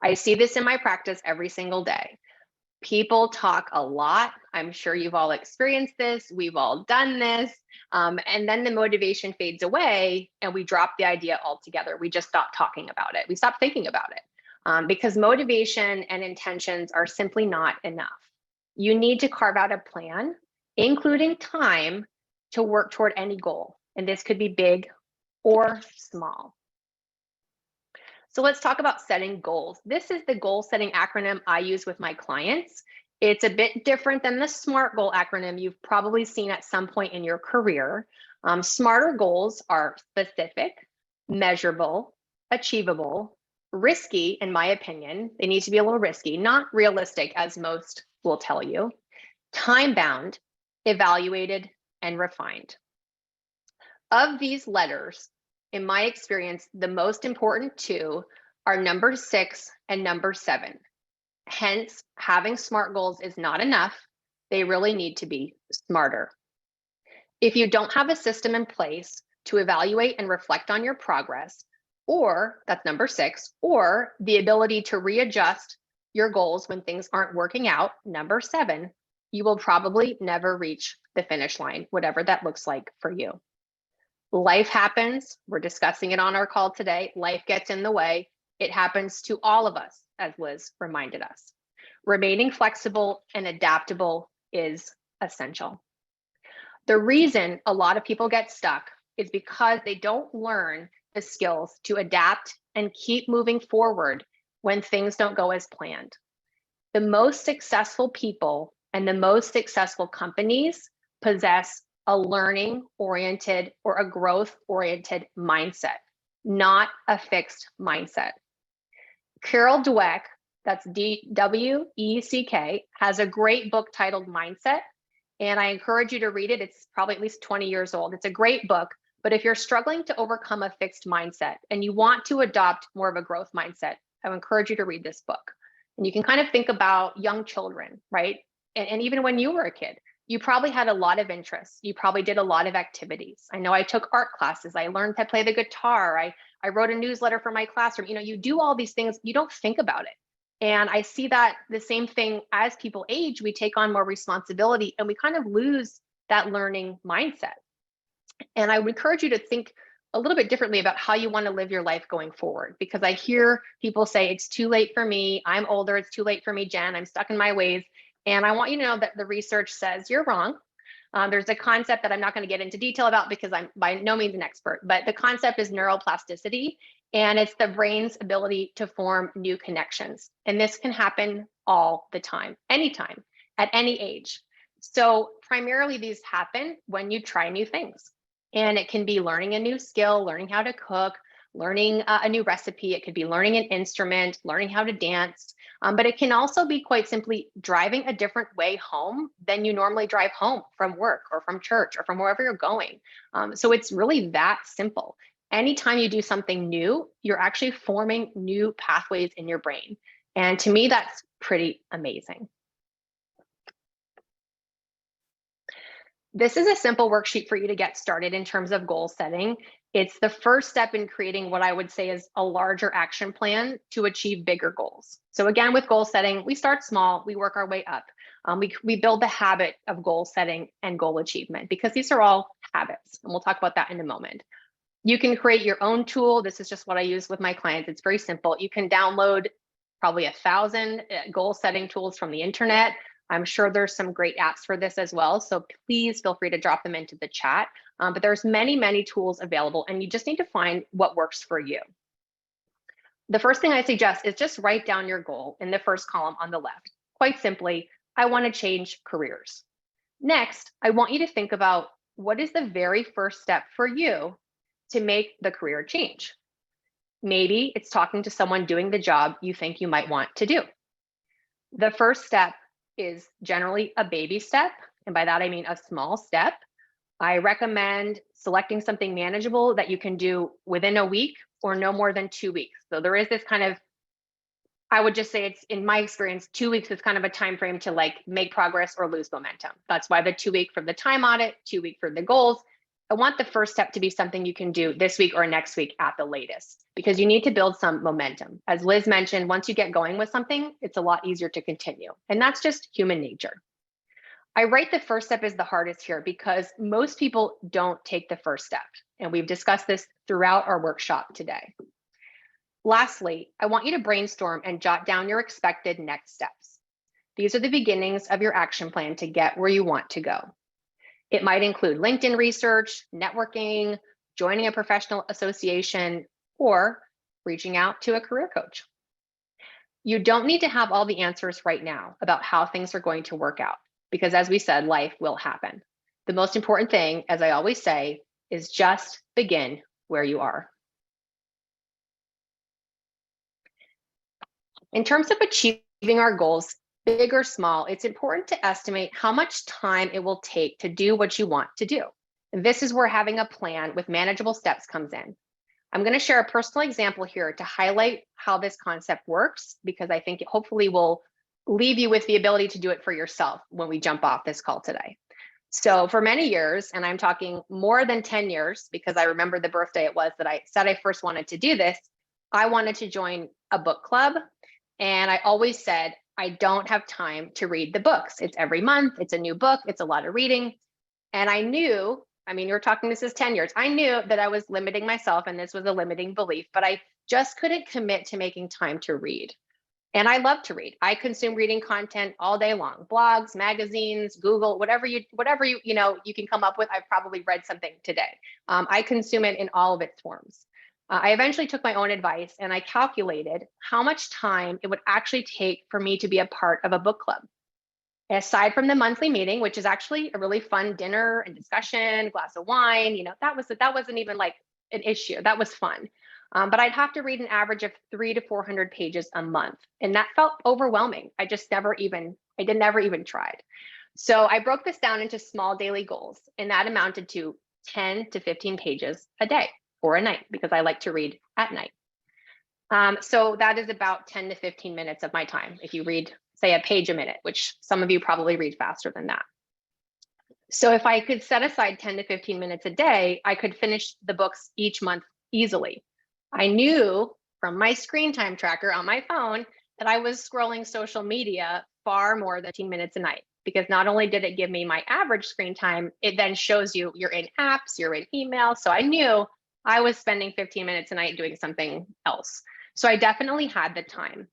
I see this in my practice every single day. People talk a lot. I'm sure you've all experienced this. We've all done this. And then the motivation fades away and we drop the idea altogether. We just stop talking about it. We stop thinking about it because motivation and intentions are simply not enough. You need to carve out a plan, including time, to work toward any goal. And this could be big or small. So let's talk about setting goals. This is the goal setting acronym I use with my clients. It's a bit different than the SMART goal acronym you've probably seen at some point in your career. Smarter goals are specific, measurable, achievable, risky, in my opinion. They need to be a little risky, not realistic, as most will tell you, time-bound, evaluated, and refined. Of these letters, in my experience, the most important 2 are number 6 and number 7. Hence, having SMART goals is not enough. They really need to be smarter. If you don't have a system in place to evaluate and reflect on your progress, or that's number 6, or the ability to readjust your goals when things aren't working out, number 7, you will probably never reach the finish line, whatever that looks like for you. Life happens. We're discussing it on our call today. Life gets in the way. It happens to all of us, as Liz reminded us. Remaining flexible and adaptable is essential. The reason a lot of people get stuck is because they don't learn the skills to adapt and keep moving forward when things don't go as planned. The most successful people and the most successful companies possess a learning-oriented or a growth-oriented mindset, not a fixed mindset. Carol Dweck, that's D-W-E-C-K, has a great book titled Mindset, and I encourage you to read it. It's probably at least 20 years old. It's a great book, but if you're struggling to overcome a fixed mindset and you want to adopt more of a growth mindset, I would encourage you to read this book. And you can kind of think about young children, right? And even when you were a kid, you probably had a lot of interests. You probably did a lot of activities. I know I took art classes. I learned to play the guitar. I wrote a newsletter for my classroom. You do all these things. You don't think about it. And I see that the same thing as people age, we take on more responsibility and we kind of lose that learning mindset. And I would encourage you to think a little bit differently about how you want to live your life going forward, because I hear people say, it's too late for me. I'm older. It's too late for me, Jen. I'm stuck in my ways. And I want you to know that the research says you're wrong. There's a concept that I'm not going to get into detail about because I'm by no means an expert, but the concept is neuroplasticity, and it's the brain's ability to form new connections. And this can happen all the time, anytime, at any age. So primarily these happen when you try new things. And it can be learning a new skill, learning how to cook, learning a new recipe. It could be learning an instrument, learning how to dance. But it can also be quite simply driving a different way home than you normally drive home from work or from church or from wherever you're going. So it's really that simple. Anytime you do something new, you're actually forming new pathways in your brain. And to me, that's pretty amazing. This is a simple worksheet for you to get started in terms of goal setting. It's the first step in creating what I would say is a larger action plan to achieve bigger goals. So again, with goal setting, we start small, we work our way up. We build the habit of goal setting and goal achievement, because these are all habits, and we'll talk about that in a moment. You can create your own tool. This is just what I use with my clients. It's very simple. You can download probably 1,000 goal setting tools from the internet. I'm sure there's some great apps for this as well. So please feel free to drop them into the chat. But there's many, many tools available, and you just need to find what works for you. The first thing I suggest is just write down your goal in the first column on the left. Quite simply, I want to change careers. Next, I want you to think about what is the very first step for you to make the career change. Maybe it's talking to someone doing the job you think you might want to do. The first step is generally a baby step, and by that I mean a small step. I recommend selecting something manageable that you can do within a week or no more than 2 weeks. So there is this kind of, I would just say it's, in my experience, 2 weeks is kind of a time frame to like make progress or lose momentum. That's why the 2 week for the time audit, 2 week for the goals. I want the first step to be something you can do this week or next week at the latest, because you need to build some momentum. As Liz mentioned, once you get going with something, it's a lot easier to continue. And that's just human nature. I write the first step is the hardest here because most people don't take the first step. And we've discussed this throughout our workshop today. Lastly, I want you to brainstorm and jot down your expected next steps. These are the beginnings of your action plan to get where you want to go. It might include LinkedIn research, networking, joining a professional association, or reaching out to a career coach. You don't need to have all the answers right now about how things are going to work out, because as we said, life will happen. The most important thing, as I always say, is just begin where you are. In terms of achieving our goals, big or small, it's important to estimate how much time it will take to do what you want to do. And this is where having a plan with manageable steps comes in. I'm going to share a personal example here to highlight how this concept works, because I think it hopefully will leave you with the ability to do it for yourself when we jump off this call today. So for many years, and I'm talking more than 10 years, because I remember the birthday it was that I said I first wanted to do this, I wanted to join a book club. And I always said, I don't have time to read the books. It's every month, it's a new book, it's a lot of reading. And I knew, I mean, you're talking, this is 10 years. I knew that I was limiting myself and this was a limiting belief, but I just couldn't commit to making time to read. And I love to read. I consume reading content all day long, blogs, magazines, Google, whatever you can come up with. I've probably read something today. I consume it in all of its forms. I eventually took my own advice and I calculated how much time it would actually take for me to be a part of a book club. Aside from the monthly meeting, which is actually a really fun dinner and discussion, glass of wine, that wasn't even like an issue. That was fun. But I'd have to read an average of 300 to 400 pages a month. And that felt overwhelming. I never even tried. So I broke this down into small daily goals, and that amounted to 10 to 15 pages a day or a night, because I like to read at night. So that is about 10 to 15 minutes of my time. If you read, say, a page a minute, which some of you probably read faster than that. So if I could set aside 10 to 15 minutes a day, I could finish the books each month easily. I knew from my screen time tracker on my phone that I was scrolling social media far more than 15 minutes a night. because not only did it give me my average screen time, it then shows you you're in apps, you're in email. So I knew I was spending 15 minutes a night doing something else. So I definitely had the time.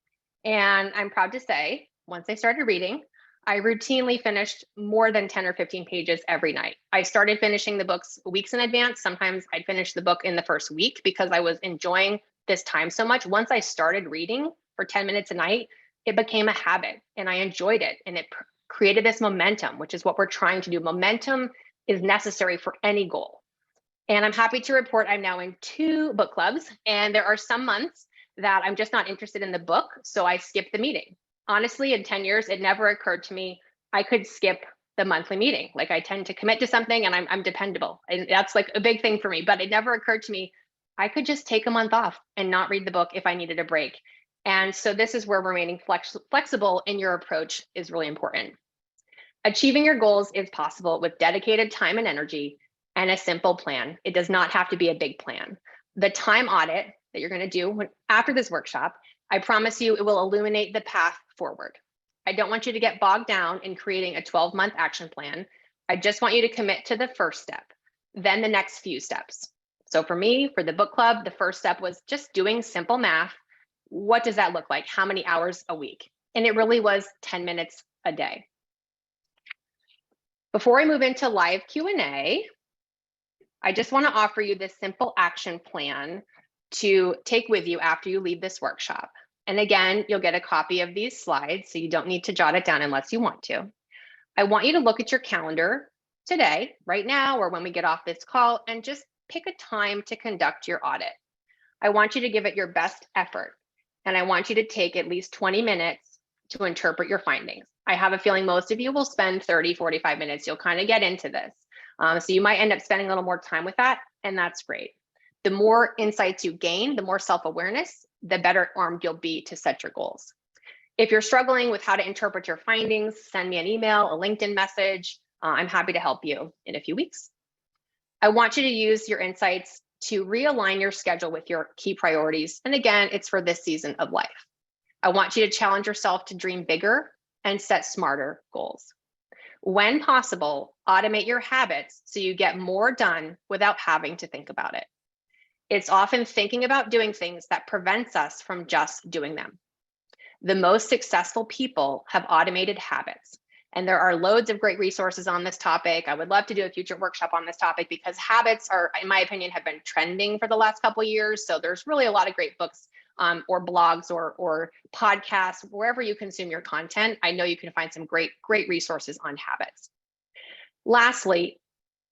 And I'm proud to say, once I started reading, I routinely finished more than 10 or 15 pages every night. I started finishing the books weeks in advance. Sometimes I'd finish the book in the first week because I was enjoying this time so much. Once I started reading for 10 minutes a night, it became a habit and I enjoyed it. And it created this momentum, which is what we're trying to do. Momentum is necessary for any goal. And I'm happy to report I'm now in 2 book clubs. And there are some months that I'm just not interested in the book. So I skip the meeting. Honestly, in 10 years, it never occurred to me I could skip the monthly meeting. Like I tend to commit to something and I'm dependable. And that's like a big thing for me, but it never occurred to me I could just take a month off and not read the book if I needed a break. And so this is where remaining flexible in your approach is really important. Achieving your goals is possible with dedicated time and energy and a simple plan. It does not have to be a big plan. The time audit that you're going to do after this workshop, I promise you it will illuminate the path forward. I don't want you to get bogged down in creating a 12-month action plan. I just want you to commit to the first step, then the next few steps. So for me, for the book club, the first step was just doing simple math. What does that look like? How many hours a week? And it really was 10 minutes a day. Before I move into live Q&A, I just want to offer you this simple action plan to take with you after you leave this workshop. And again, you'll get a copy of these slides, so you don't need to jot it down unless you want to. I want you to look at your calendar today, right now, or when we get off this call, and just pick a time to conduct your audit. I want you to give it your best effort, and I want you to take at least 20 minutes to interpret your findings. I have a feeling most of you will spend 30, 45 minutes. You'll kind of get into this. So you might end up spending a little more time with that, and that's great. The more insights you gain, the more self-awareness, the better armed you'll be to set your goals. If you're struggling with how to interpret your findings, send me an email, a LinkedIn message. I'm happy to help you in a few weeks. I want you to use your insights to realign your schedule with your key priorities. And again, it's for this season of life. I want you to challenge yourself to dream bigger and set smarter goals. When possible, automate your habits so you get more done without having to think about it. It's often thinking about doing things that prevents us from just doing them. The most successful people have automated habits, and there are loads of great resources on this topic. I would love to do a future workshop on this topic because habits are, in my opinion, have been trending for the last couple of years. So there's really a lot of great books or blogs or podcasts, wherever you consume your content. I know you can find some great resources on habits. Lastly,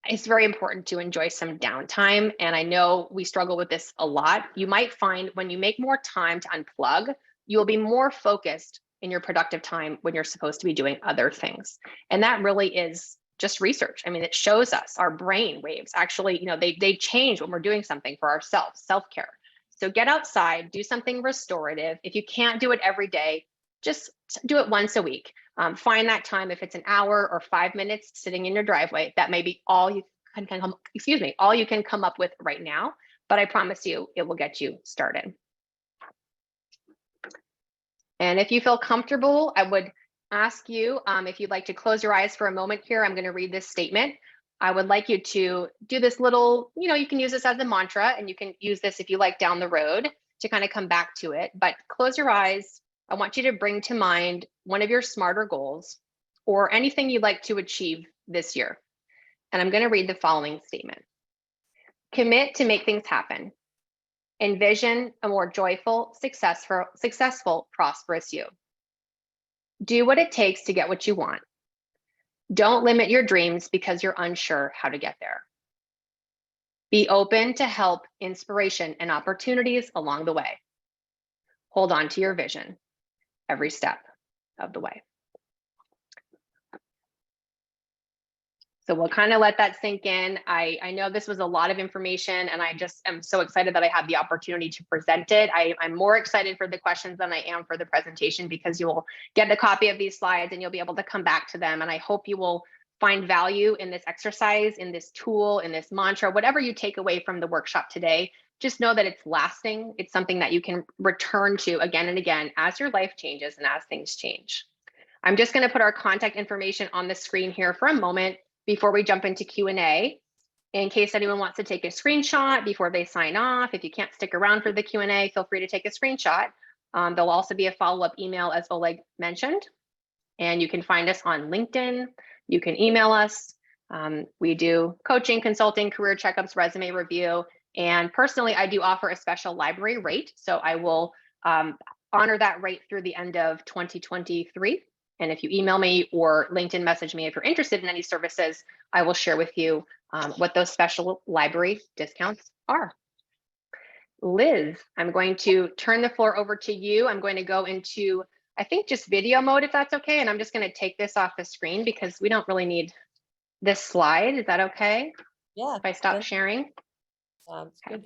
it's very important to enjoy some downtime. And I know we struggle with this a lot. You might find when you make more time to unplug, you'll be more focused in your productive time when you're supposed to be doing other things. And that really is just research. I mean, it shows us our brain waves actually, they change when we're doing something for ourselves, self-care. So get outside, do something restorative. If you can't do it every day, just do it once a week. Find that time, if it's an hour or 5 minutes sitting in your driveway, that may be all you can come up with right now, but I promise you it will get you started. And if you feel comfortable, I would ask you if you'd like to close your eyes for a moment here. I'm going to read this statement. I would like you to do this little, you can use this as a mantra, and you can use this if you like down the road to kind of come back to it, but close your eyes. I want you to bring to mind one of your smarter goals or anything you'd like to achieve this year. And I'm going to read the following statement. Commit to make things happen. Envision a more joyful, successful, prosperous you. Do what it takes to get what you want. Don't limit your dreams because you're unsure how to get there. Be open to help, inspiration, and opportunities along the way. Hold on to your vision every step of the way. So we'll kind of let that sink in. I know this was a lot of information, and I just am so excited that I had the opportunity to present it. I'm more excited for the questions than I am for the presentation because you will get a copy of these slides and you'll be able to come back to them. And I hope you will find value in this exercise, in this tool, in this mantra, whatever you take away from the workshop today. Just know that it's lasting. It's something that you can return to again and again as your life changes and as things change. I'm just going to put our contact information on the screen here for a moment before we jump into Q&A. In case anyone wants to take a screenshot before they sign off, if you can't stick around for the Q&A, feel free to take a screenshot. There'll also be a follow-up email, as Oleg mentioned, and you can find us on LinkedIn. You can email us. We do coaching, consulting, career checkups, resume review, and personally, I do offer a special library rate. So I will honor that rate through the end of 2023. And if you email me or LinkedIn message me if you're interested in any services, I will share with you what those special library discounts are. Liz, I'm going to turn the floor over to you. I'm going to go into, I think, just video mode, if that's okay. And I'm just going to take this off the screen because we don't really need this slide. Is that okay? Yeah. If I stop sharing? Sounds good.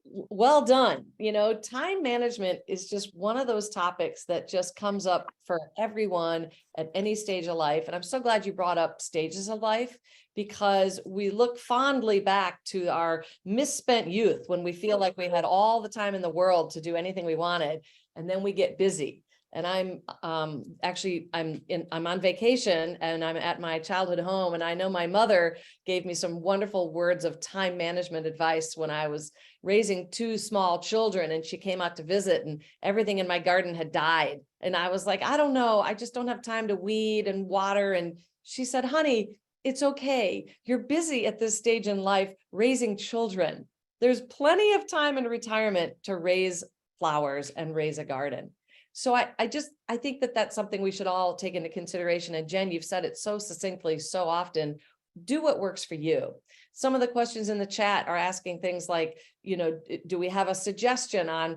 Well done. You know, time management is just one of those topics that just comes up for everyone at any stage of life. And I'm so glad you brought up stages of life, because we look fondly back to our misspent youth when we feel like we had all the time in the world to do anything we wanted, and then we get busy. And I'm on vacation and I'm at my childhood home, and I know my mother gave me some wonderful words of time management advice when I was raising two small children, and she came out to visit and everything in my garden had died. And I was like, I don't know, I just don't have time to weed and water. And she said, honey, it's okay. You're busy at this stage in life raising children. There's plenty of time in retirement to raise flowers and raise a garden. So I think that that's something we should all take into consideration. And Jen, you've said it so succinctly so often: do what works for you. Some of the questions in the chat are asking things like, you know, do we have a suggestion on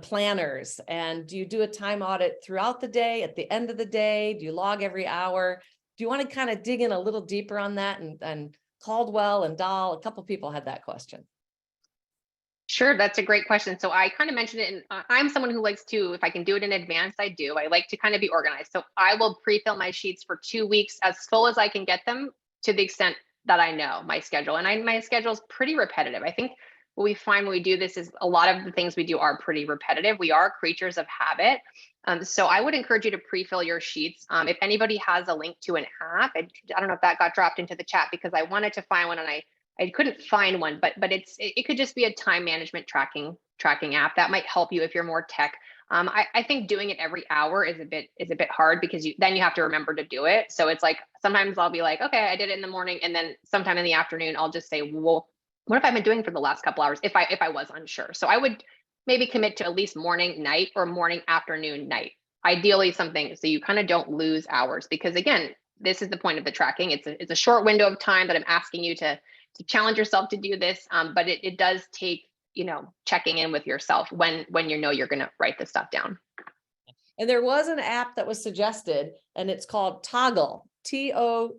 planners? And do you do a time audit throughout the day, at the end of the day? Do you log every hour? Do you want to kind of dig in a little deeper on that? And Caldwell and Dahl, a couple of people had that question. Sure, that's a great question. So I kind of mentioned it, and I'm someone who likes to, if I can do it in advance, I do. I like to kind of be organized. So I will pre-fill my sheets for 2 weeks, as full as I can get them, to the extent that I know my schedule. And my schedule is pretty repetitive. I think what we find when we do this is a lot of the things we do are pretty repetitive. We are creatures of habit. So I would encourage you to pre-fill your sheets. If anybody has a link to an app, I don't know if that got dropped into the chat, because I wanted to find one and I couldn't find one, but it could just be a time management tracking app that might help you if you're more tech. I think doing it every hour is a bit hard, because then you have to remember to do it. So it's like, sometimes I'll be like, okay, I did it in the morning, and then sometime in the afternoon I'll just say, well, what have I been doing for the last couple hours, if I was unsure. So I would maybe commit to at least morning, night, or morning, afternoon, night. Ideally something so you kind of don't lose hours, because again, this is the point of the tracking. It's a short window of time that I'm asking you to challenge yourself to do this, but it does take, you know, checking in with yourself when you know you're going to write this stuff down. And there was an app that was suggested, and it's called Toggl, TOGGL.com.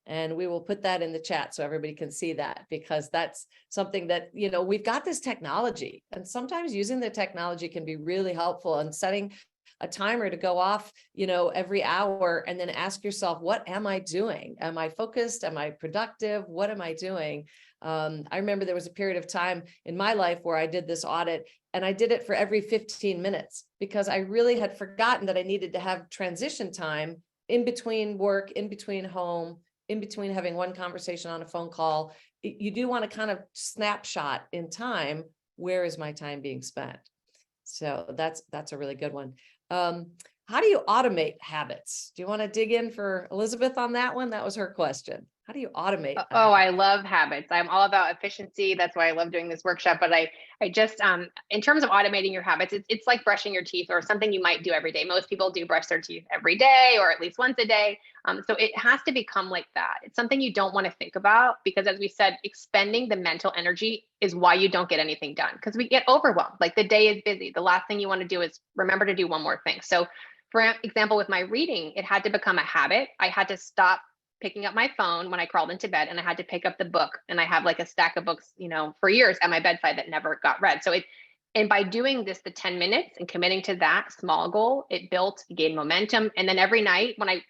And we will put that in the chat so everybody can see that, because that's something that, you know, we've got this technology, and sometimes using the technology can be really helpful, and setting a timer to go off, you know, every hour, and then ask yourself, what am I doing? Am I focused? Am I productive? What am I doing? I remember there was a period of time in my life where I did this audit, and I did it for every 15 minutes, because I really had forgotten that I needed to have transition time in between work, in between home, in between having one conversation on a phone call. You do want to kind of snapshot in time, where is my time being spent? So that's a really good one. How do you automate habits? Do you want to dig in for Elizabeth on that one? That was her question. How do you automate? Oh, I love habits. I'm all about efficiency. That's why I love doing this workshop. But I just, in terms of automating your habits, it's like brushing your teeth, or something you might do every day. Most people do brush their teeth every day, or at least once a day. So it has to become like that. It's something you don't want to think about, because as we said, expending the mental energy is why you don't get anything done, because we get overwhelmed. Like, the day is busy. The last thing you want to do is remember to do one more thing. So for example, with my reading, it had to become a habit. I had to stop picking up my phone when I crawled into bed, and I had to pick up the book. And I have like a stack of books, you know, for years at my bedside that never got read. So and by doing this, the 10 minutes and committing to that small goal, it gained momentum. And then every night when I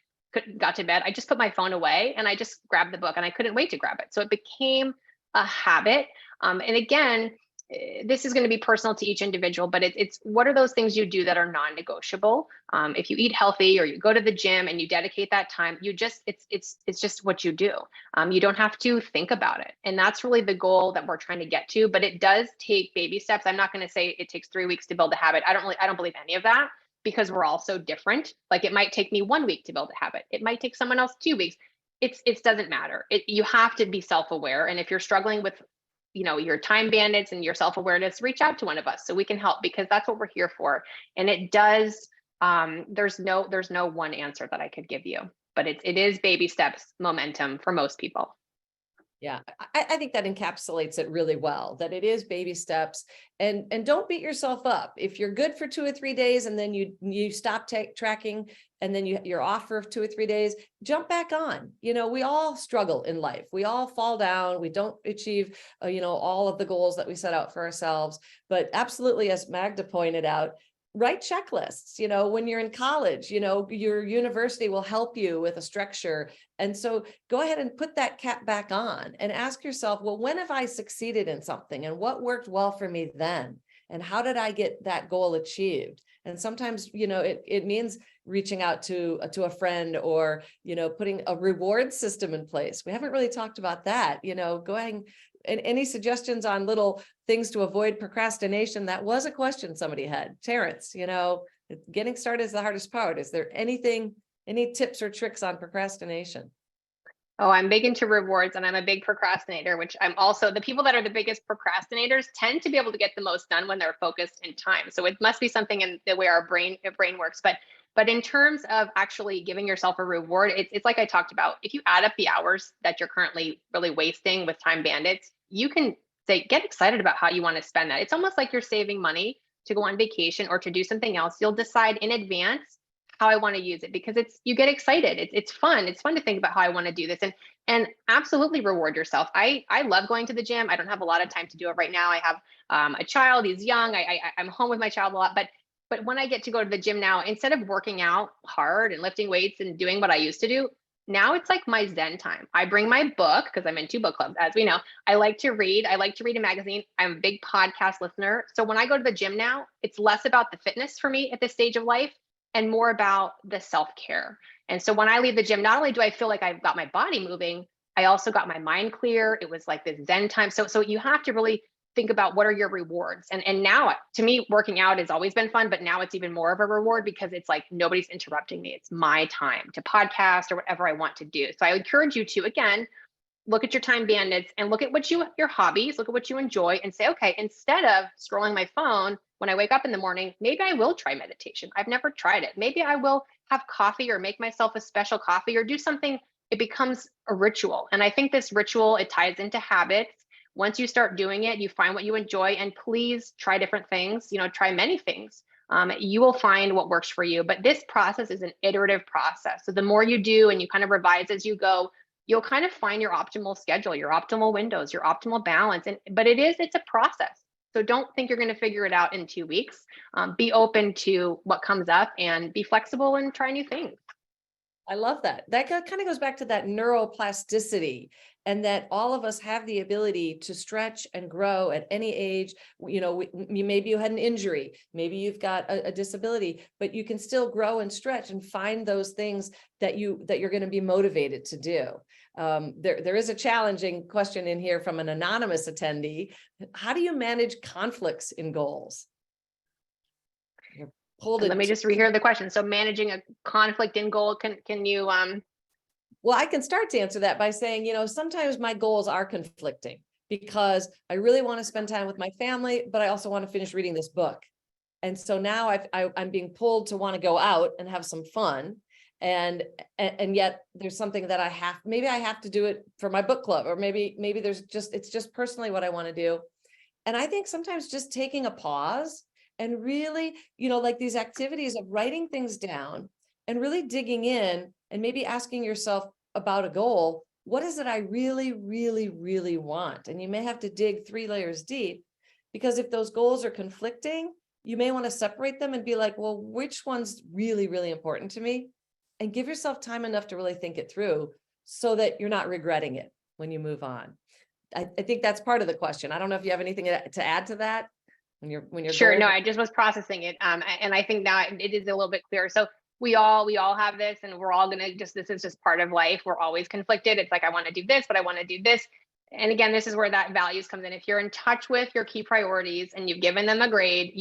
got to bed, I just put my phone away and I just grabbed the book, and I couldn't wait to grab it. So it became a habit. And again, this is going to be personal to each individual, but it's what are those things you do that are non-negotiable? If you eat healthy or you go to the gym and you dedicate that time, it's just what you do. You don't have to think about it, and that's really the goal that we're trying to get to. But it does take baby steps. I'm not going to say it takes 3 weeks to build a habit. I don't believe any of that, because we're all so different. Like, it might take me 1 week to build a habit. It might take someone else 2 weeks. It doesn't matter. You have to be self-aware, and if you're struggling with your time bandits and your self-awareness, reach out to one of us so we can help, because that's what we're here for. And it does, there's no one answer that I could give you, but it is baby steps momentum for most people. Yeah, I think that encapsulates it really well, that it is baby steps, and don't beat yourself up. If you're good for 2 or 3 days and then you stop tracking, and then you're off for 2 or 3 days, jump back on. We all struggle in life. We all fall down. We don't achieve, all of the goals that we set out for ourselves. But absolutely, as Magda pointed out, write checklists. When you're in college, your university will help you with a structure. And so go ahead and put that cap back on and ask yourself, well, when have I succeeded in something, and what worked well for me then? And how did I get that goal achieved? And sometimes, it means reaching out to a friend, or, putting a reward system in place. We haven't really talked about that. Go ahead and any suggestions on little things to avoid procrastination? That was a question somebody had. Terrence, getting started is the hardest part. Is there any tips or tricks on procrastination? Oh, I'm big into rewards, and I'm a big procrastinator, which I'm also, the people that are the biggest procrastinators tend to be able to get the most done when they're focused in time. So it must be something in the way our brain works. But in terms of actually giving yourself a reward, it's like I talked about. If you add up the hours that you're currently really wasting with time bandits, you can get excited about how you want to spend that. It's almost like you're saving money to go on vacation or to do something else. You'll decide in advance how I want to use it, because you get excited. It's fun. It's fun to think about how I want to do this, and absolutely reward yourself. I love going to the gym. I don't have a lot of time to do it right now. I have a child. He's young. I'm home with my child a lot, but when I get to go to the gym now, instead of working out hard and lifting weights and doing what I used to do, now it's like my Zen time. I bring my book, because I'm in 2 book clubs, as we know. I like to read. I like to read a magazine. I'm a big podcast listener. So when I go to the gym now, it's less about the fitness for me at this stage of life and more about the self-care. And so when I leave the gym, not only do I feel like I've got my body moving, I also got my mind clear. It was like this Zen time. So you have to really think about what are your rewards. And now, to me, working out has always been fun, but now it's even more of a reward, because it's like nobody's interrupting me. It's my time to podcast or whatever I want to do. So I encourage you to, again, look at your time bandits and look at your hobbies, look at what you enjoy, and say, okay, instead of scrolling my phone when I wake up in the morning, maybe I will try meditation. I've never tried it. Maybe I will have coffee, or make myself a special coffee, or do something. It becomes a ritual. And I think this ritual, it ties into habits. Once you start doing it, you find what you enjoy, and please try different things, try many things. You will find what works for you. But this process is an iterative process. So the more you do and you kind of revise as you go, you'll kind of find your optimal schedule, your optimal windows, your optimal balance. But it's a process. So don't think you're going to figure it out in 2 weeks. Be open to what comes up and be flexible and try new things. I love that. That kind of goes back to that neuroplasticity, and that all of us have the ability to stretch and grow at any age. Maybe you had an injury, maybe you've got a disability, but you can still grow and stretch and find those things that you're going to be motivated to do. There is a challenging question in here from an anonymous attendee. How do you manage conflicts in goals? Let me just rehear the question. So managing a conflict in goal, can you Well, I can start to answer that by saying, sometimes my goals are conflicting, because I really want to spend time with my family, but I also want to finish reading this book. And so now I'm being pulled to want to go out and have some fun. And yet there's something that maybe I have to do it for my book club, or maybe it's just personally what I want to do. And I think sometimes just taking a pause and really, like these activities of writing things down and really digging in, and maybe asking yourself about a goal. What is it I really, really, really want? And you may have to dig 3 layers deep, because if those goals are conflicting, you may want to separate them and be like, well, which one's really, really important to me? And give yourself time enough to really think it through, so that you're not regretting it when you move on. I think that's part of the question. I don't know if you have anything to add to that when you're Sure. goal. No, I just was processing it. And I think now it is a little bit clearer. So we all have this, and we're all gonna this is just part of life. We're always conflicted. It's like, I want to do this, but I want to do this. And again, this is where that values comes in. If you're in touch with your key priorities and you've given them a grade,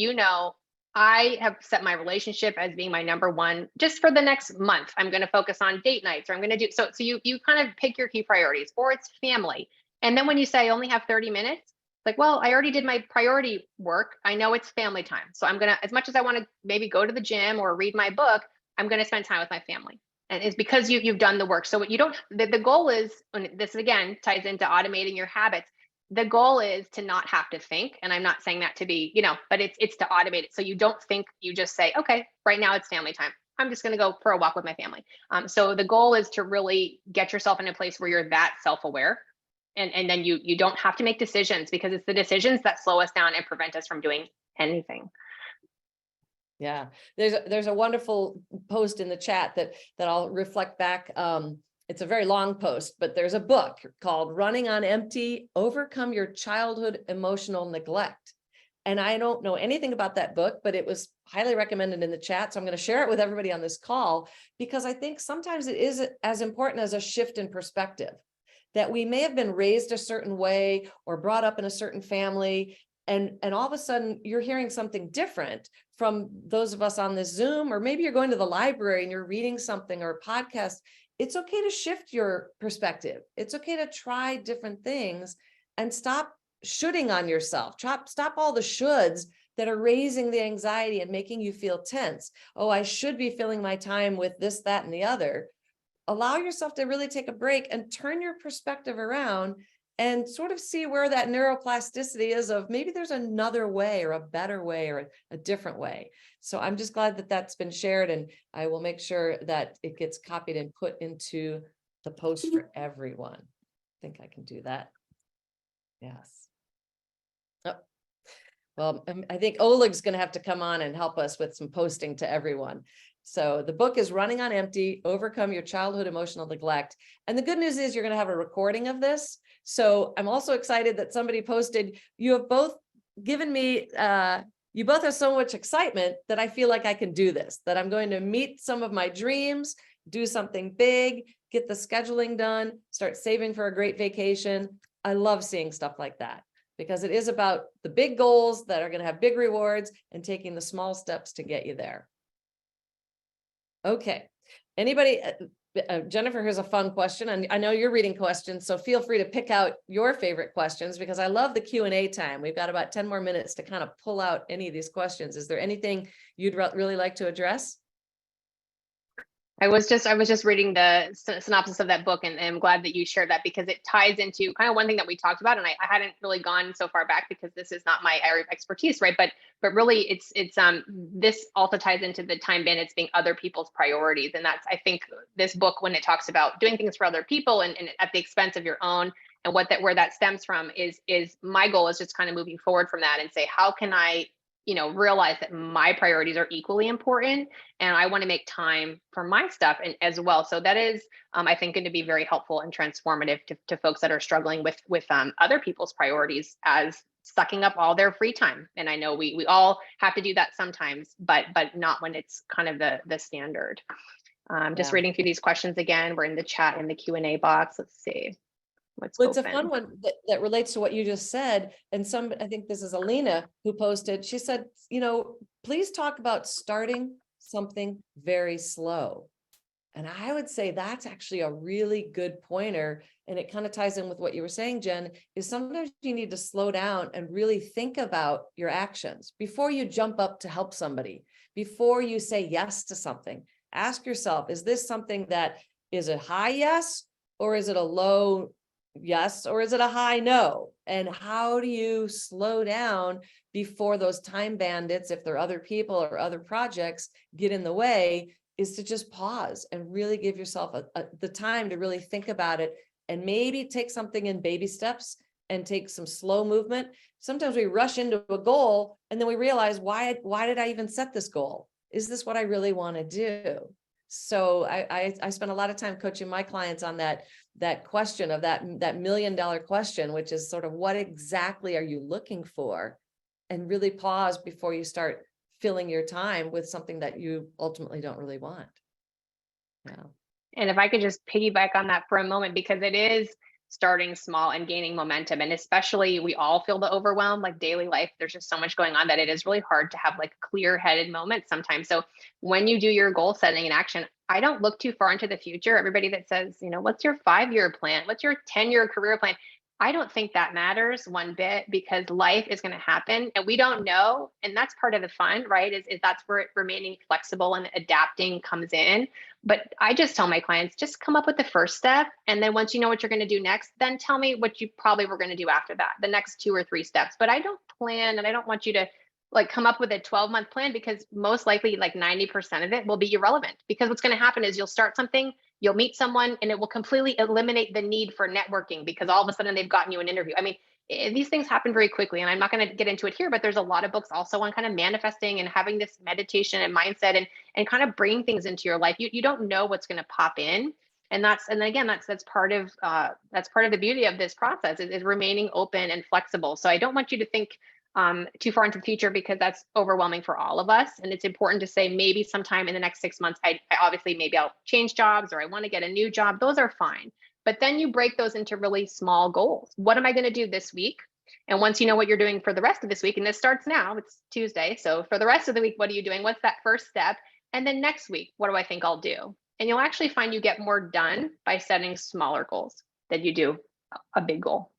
I have set my relationship as being my number one just for the next month. I'm going to focus on date nights, or I'm going to do so you kind of pick your key priorities, or it's family. And then when you say I only have 30 minutes, like, well, I already did my priority work. I know it's family time. So I'm going to, as much as I want to maybe go to the gym or read my book, I'm going to spend time with my family. And it's because you've done the work. So what you don't, the goal is, and this again ties into automating your habits. The goal is to not have to think. And I'm not saying that to be, but it's to automate it. So you don't think, you just say, okay, right now it's family time. I'm just going to go for a walk with my family. So the goal is to really get yourself in a place where you're that self-aware. And then you don't have to make decisions, because it's the decisions that slow us down and prevent us from doing anything. Yeah, there's a wonderful post in the chat that I'll reflect back. It's a very long post, but there's a book called Running on Empty: Overcome Your Childhood Emotional Neglect. And I don't know anything about that book, but it was highly recommended in the chat. So I'm going to share it with everybody on this call, because I think sometimes it is as important as a shift in perspective, that we may have been raised a certain way or brought up in a certain family. And all of a sudden you're hearing something different from those of us on this Zoom, or maybe you're going to the library and you're reading something or a podcast. It's okay to shift your perspective. It's okay to try different things and stop shoulding on yourself. Stop all the shoulds that are raising the anxiety and making you feel tense. Oh, I should be filling my time with this, that, and the other. Allow yourself to really take a break and turn your perspective around and sort of see where that neuroplasticity is of maybe there's another way or a better way or a different way. So I'm just glad that that's been shared, and I will make sure that it gets copied and put into the post for everyone. I think I can do that. Yes. Oh, well, I think Oleg's going to have to come on and help us with some posting to everyone. So the book is Running on Empty: Overcome Your Childhood Emotional Neglect. And the good news is you're going to have a recording of this. So I'm also excited that somebody posted, you have both given me, you both have so much excitement that I feel like I can do this, that I'm going to meet some of my dreams, do something big, get the scheduling done, start saving for a great vacation. I love seeing stuff like that, because it is about the big goals that are going to have big rewards and taking the small steps to get you there. Okay. Anybody, Jennifer, here's a fun question. And I know you're reading questions, so feel free to pick out your favorite questions, because I love the Q&A time. We've got about 10 more minutes to kind of pull out any of these questions. Is there anything you'd really like to address? I was just reading the synopsis of that book, and I'm glad that you shared that, because it ties into kind of one thing that we talked about, and I hadn't really gone so far back because this is not my area of expertise, right? But really, it's this also ties into the time bandits being other people's priorities, and that's, I think, this book, when it talks about doing things for other people and at the expense of your own, and where that stems from is my goal is just kind of moving forward from that and say, how can I realize that my priorities are equally important, and I want to make time for my stuff and as well. So that is, I think, going to be very helpful and transformative to folks that are struggling with other people's priorities as sucking up all their free time. And I know we all have to do that sometimes, but not when it's kind of the standard. Just reading through these questions again. We're in the chat in the Q&A box. Let's see. Well, it's a fun one that relates to what you just said. And I think this is Alina who posted, she said, please talk about starting something very slow. And I would say that's actually a really good pointer. And it kind of ties in with what you were saying, Jen, is sometimes you need to slow down and really think about your actions before you jump up to help somebody, before you say yes to something. Ask yourself, is this something that is a high yes, or is it a low yes, or is it a high no? And how do you slow down before those time bandits, if they're other people or other projects, get in the way, is to just pause and really give yourself the time to really think about it, and maybe take something in baby steps and take some slow movement. Sometimes we rush into a goal and then we realize, why did I even set this goal? Is this what I really want to do? So I spend a lot of time coaching my clients on that question of that $1 million question, which is sort of what exactly are you looking for? And really pause before you start filling your time with something that you ultimately don't really want. Yeah. And if I could just piggyback on that for a moment, because it is starting small and gaining momentum. And especially we all feel the overwhelm, like daily life, there's just so much going on that it is really hard to have like clear-headed moments sometimes. So when you do your goal setting and action, I don't look too far into the future. Everybody that says, what's your 5-year plan? What's your 10-year career plan? I don't think that matters one bit, because life is going to happen and we don't know. And that's part of the fun, right? Is that's where remaining flexible and adapting comes in. But I just tell my clients, just come up with the first step. And then once you know what you're going to do next, then tell me what you probably were going to do after that, the next 2 or 3 steps. But I don't plan, and I don't want you to like come up with a 12-month plan, because most likely like 90% of it will be irrelevant. Because what's going to happen is you'll start something, you'll meet someone, and it will completely eliminate the need for networking, because all of a sudden they've gotten you an interview. I mean, these things happen very quickly, and I'm not going to get into it here, but there's a lot of books also on kind of manifesting and having this meditation and mindset and kind of bringing things into your life. You don't know what's going to pop in. And that's part of the beauty of this process is remaining open and flexible. So I don't want you to think too far into the future, because that's overwhelming for all of us. And it's important to say maybe sometime in the next 6 months, I obviously maybe I'll change jobs, or I want to get a new job. Those are fine. But then you break those into really small goals. What am I going to do this week? And once you know what you're doing for the rest of this week, and this starts now, it's Tuesday. So for the rest of the week, what are you doing? What's that first step? And then next week, what do I think I'll do? And you'll actually find you get more done by setting smaller goals than you do a big goal.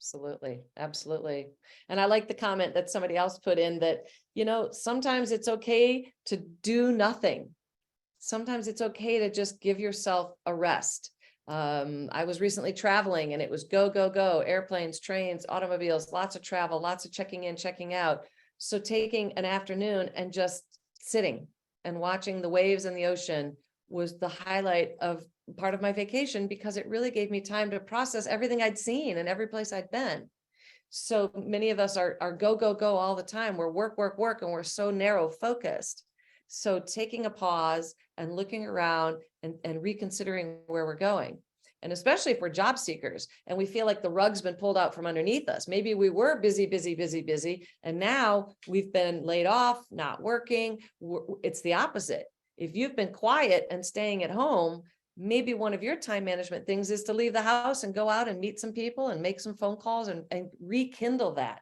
Absolutely. Absolutely. And I like the comment that somebody else put in that, sometimes it's okay to do nothing. Sometimes it's okay to just give yourself a rest. I was recently traveling, and it was go, go, go, airplanes, trains, automobiles, lots of travel, lots of checking in, checking out. So taking an afternoon and just sitting and watching the waves in the ocean was the highlight of part of my vacation, because it really gave me time to process everything I'd seen and every place I'd been. So many of us are go, go, go all the time. We're work, work, work, and we're so narrow focused. So taking a pause and looking around and reconsidering where we're going. And especially if we're job seekers and we feel like the rug's been pulled out from underneath us. Maybe we were busy, busy, busy, busy, and now we've been laid off, not working. It's the opposite. If you've been quiet and staying at home, maybe one of your time management things is to leave the house and go out and meet some people and make some phone calls and rekindle that.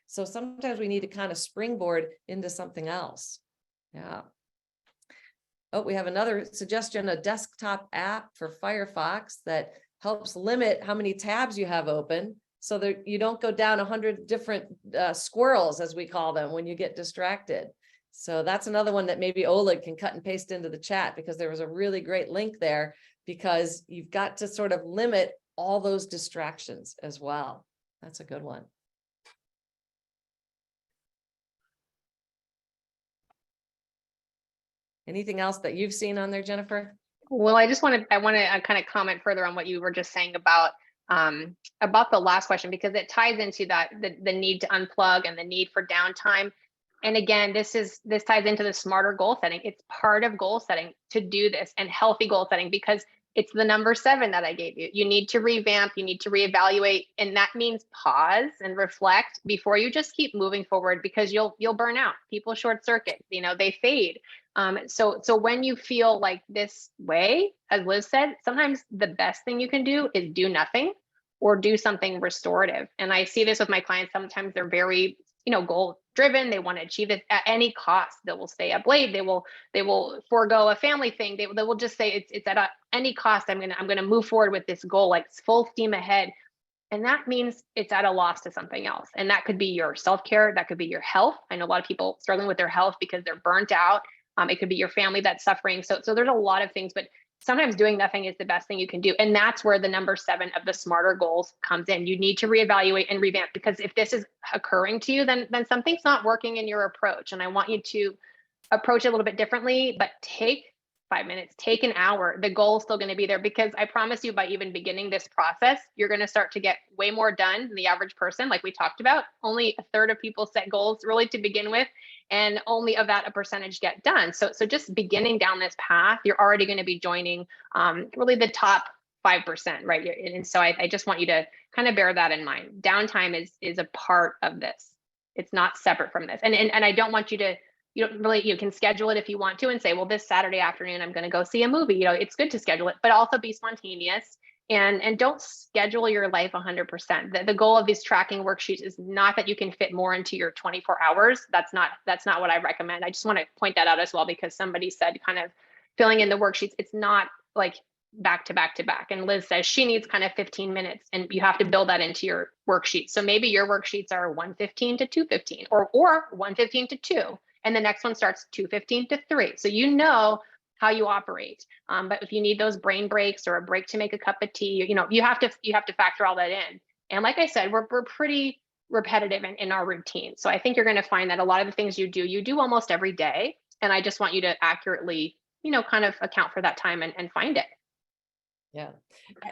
So sometimes we need to kind of springboard into something else. Yeah. Oh, we have another suggestion, a desktop app for Firefox that helps limit how many tabs you have open so that you don't go down 100 different squirrels, as we call them, when you get distracted. So that's another one that maybe Oleg can cut and paste into the chat, because there was a really great link there, because you've got to sort of limit all those distractions as well. That's a good one. Anything else that you've seen on there, Jennifer? Well, I want to kind of comment further on what you were just saying about the last question, because it ties into that the need to unplug and the need for downtime. And again, this ties into the smarter goal setting. It's part of goal setting to do this, and healthy goal setting, because it's the number 7 that I gave you. You need to revamp, you need to reevaluate, and that means pause and reflect before you just keep moving forward, because you'll burn out. People short circuit, they fade. So when you feel like this way, as Liz said, sometimes the best thing you can do is do nothing or do something restorative. And I see this with my clients. Sometimes they're very goal driven. They want to achieve it at any cost. They will stay up late. They will forego a family thing. They will just say it's at any cost. I'm gonna move forward with this goal, like full steam ahead. And that means it's at a loss to something else. And that could be your self-care. That could be your health. I know a lot of people struggling with their health because they're burnt out. It could be your family that's suffering. So there's a lot of things, but sometimes doing nothing is the best thing you can do. And that's where the number 7 of the smarter goals comes in. You need to reevaluate and revamp, because if this is occurring to you, then something's not working in your approach. And I want you to approach it a little bit differently, but take 5 minutes, take an hour. The goal is still going to be there, because I promise you, by even beginning this process, you're going to start to get way more done than the average person. Like we talked about, only a third of people set goals really to begin with, and only of that a percentage get done. So just beginning down this path, you're already going to be joining really the top 5%, right? And so I just want you to kind of bear that in mind. Downtime is a part of this. It's not separate from this. And I don't want you to, you don't really, you can schedule it if you want to and say, well, this Saturday afternoon, I'm going to go see a movie. You know, it's good to schedule it, but also be spontaneous, and don't schedule your life 100%. The goal of these tracking worksheets is not that you can fit more into your 24 hours. That's not what I recommend. I just want to point that out as well, because somebody said kind of filling in the worksheets, it's not like back to back to back. And Liz says she needs kind of 15 minutes, and you have to build that into your worksheet. So maybe your worksheets are 1:15 to 2:15, or 1:15 to 2, and the next one starts 2:15 to 3. So you know how you operate. But if you need those brain breaks or a break to make a cup of tea, you know, you have to factor all that in. And like I said, we're pretty repetitive in our routine. So I think you're going to find that a lot of the things you do almost every day. And I just want you to accurately, you know, kind of account for that time and find it. Yeah,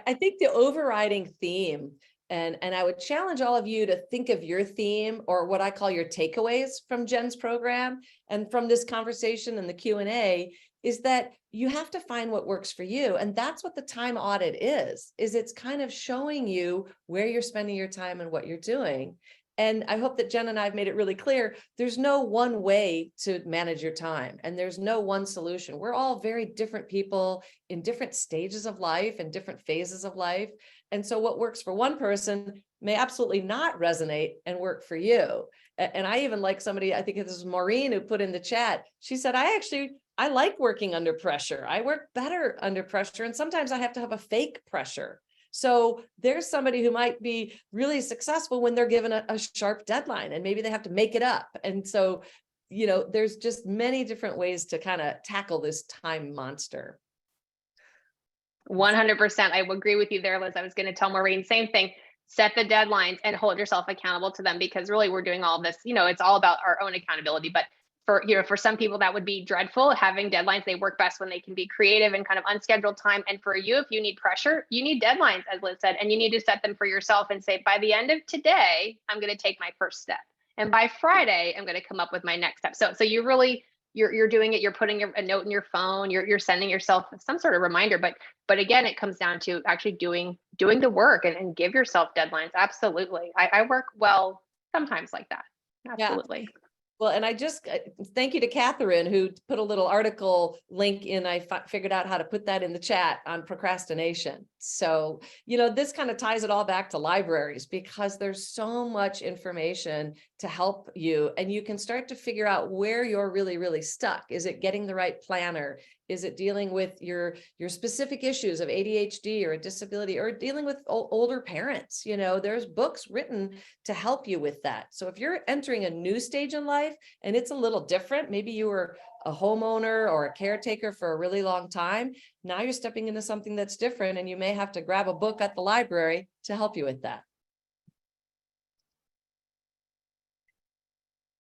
I think the overriding theme, and I would challenge all of you to think of your theme, or what I call your takeaways from Jen's program and from this conversation and the Q&A, is that you have to find what works for you. And that's what the time audit is it's kind of showing you where you're spending your time and what you're doing. And I hope that Jen and I have made it really clear, there's no one way to manage your time, and there's no one solution. We're all very different people in different stages of life and different phases of life. And so what works for one person may absolutely not resonate and work for you. And I even like somebody, I think this is Maureen, who put in the chat, she said, I like working under pressure. I work better under pressure. And sometimes I have to have a fake pressure. So there's somebody who might be really successful when they're given a sharp deadline, and maybe they have to make it up. And so, you know, there's just many different ways to kind of tackle this time monster. 100%. I would agree with you there, Liz. I was going to tell Maureen, same thing. Set the deadlines and hold yourself accountable to them, because really we're doing all of this, you know, it's all about our own accountability. But for, you know, for some people that would be dreadful having deadlines. They work best when they can be creative and kind of unscheduled time. And for you, if you need pressure, you need deadlines, as Liz said, and you need to set them for yourself and say, by the end of today, I'm going to take my first step. And by Friday, I'm going to come up with my next step. So you really, you're doing it. You're putting a note in your phone. You're sending yourself some sort of reminder. But again, it comes down to actually doing the work and give yourself deadlines. Absolutely. I work well sometimes like that. Absolutely. Yeah. Well, and I just thank you to Catherine, who put a little article link in. I figured out how to put that in the chat on procrastination. So, you know, this kind of ties it all back to libraries, because there's so much information to help you, and you can start to figure out where you're really, really stuck. Is it getting the right planner? Is it dealing with your specific issues of ADHD or a disability, or dealing with older parents? You know, there's books written to help you with that. So if you're entering a new stage in life and it's a little different, maybe you were a homeowner or a caretaker for a really long time, now you're stepping into something that's different, and you may have to grab a book at the library to help you with that.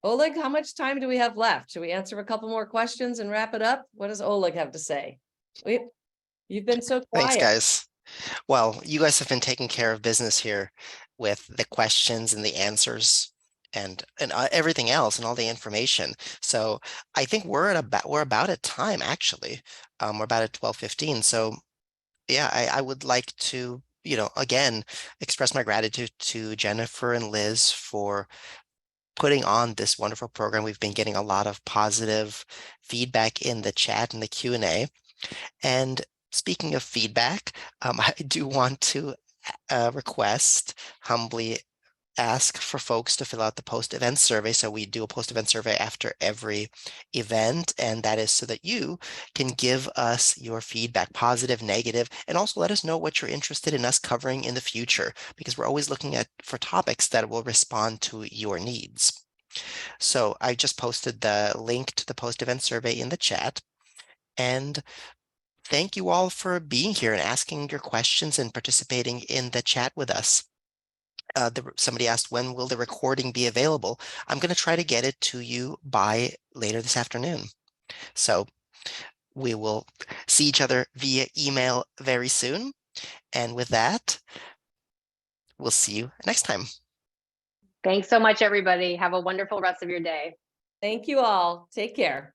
Oleg, how much time do we have left? Should we answer a couple more questions and wrap it up? What does Oleg have to say? You've been so quiet. Thanks, guys. Well, you guys have been taking care of business here with the questions and the answers and everything else and all the information. So I think we're about at time, actually. We're about at 12:15. So yeah, I would like to, you know, again, express my gratitude to Jennifer and Liz for putting on this wonderful program. We've been getting a lot of positive feedback in the chat and the Q&A. And speaking of feedback, I do want to humbly ask for folks to fill out the post-event survey. So we do a post-event survey after every event, and that is so that you can give us your feedback, positive, negative, and also let us know what you're interested in us covering in the future, because we're always looking for topics that will respond to your needs. So I just posted the link to the post-event survey in the chat, and thank you all for being here and asking your questions and participating in the chat with us. Somebody asked, when will the recording be available? I'm going to try to get it to you by later this afternoon. So we will see each other via email very soon. And with that, we'll see you next time. Thanks so much, everybody. Have a wonderful rest of your day. Thank you all. Take care.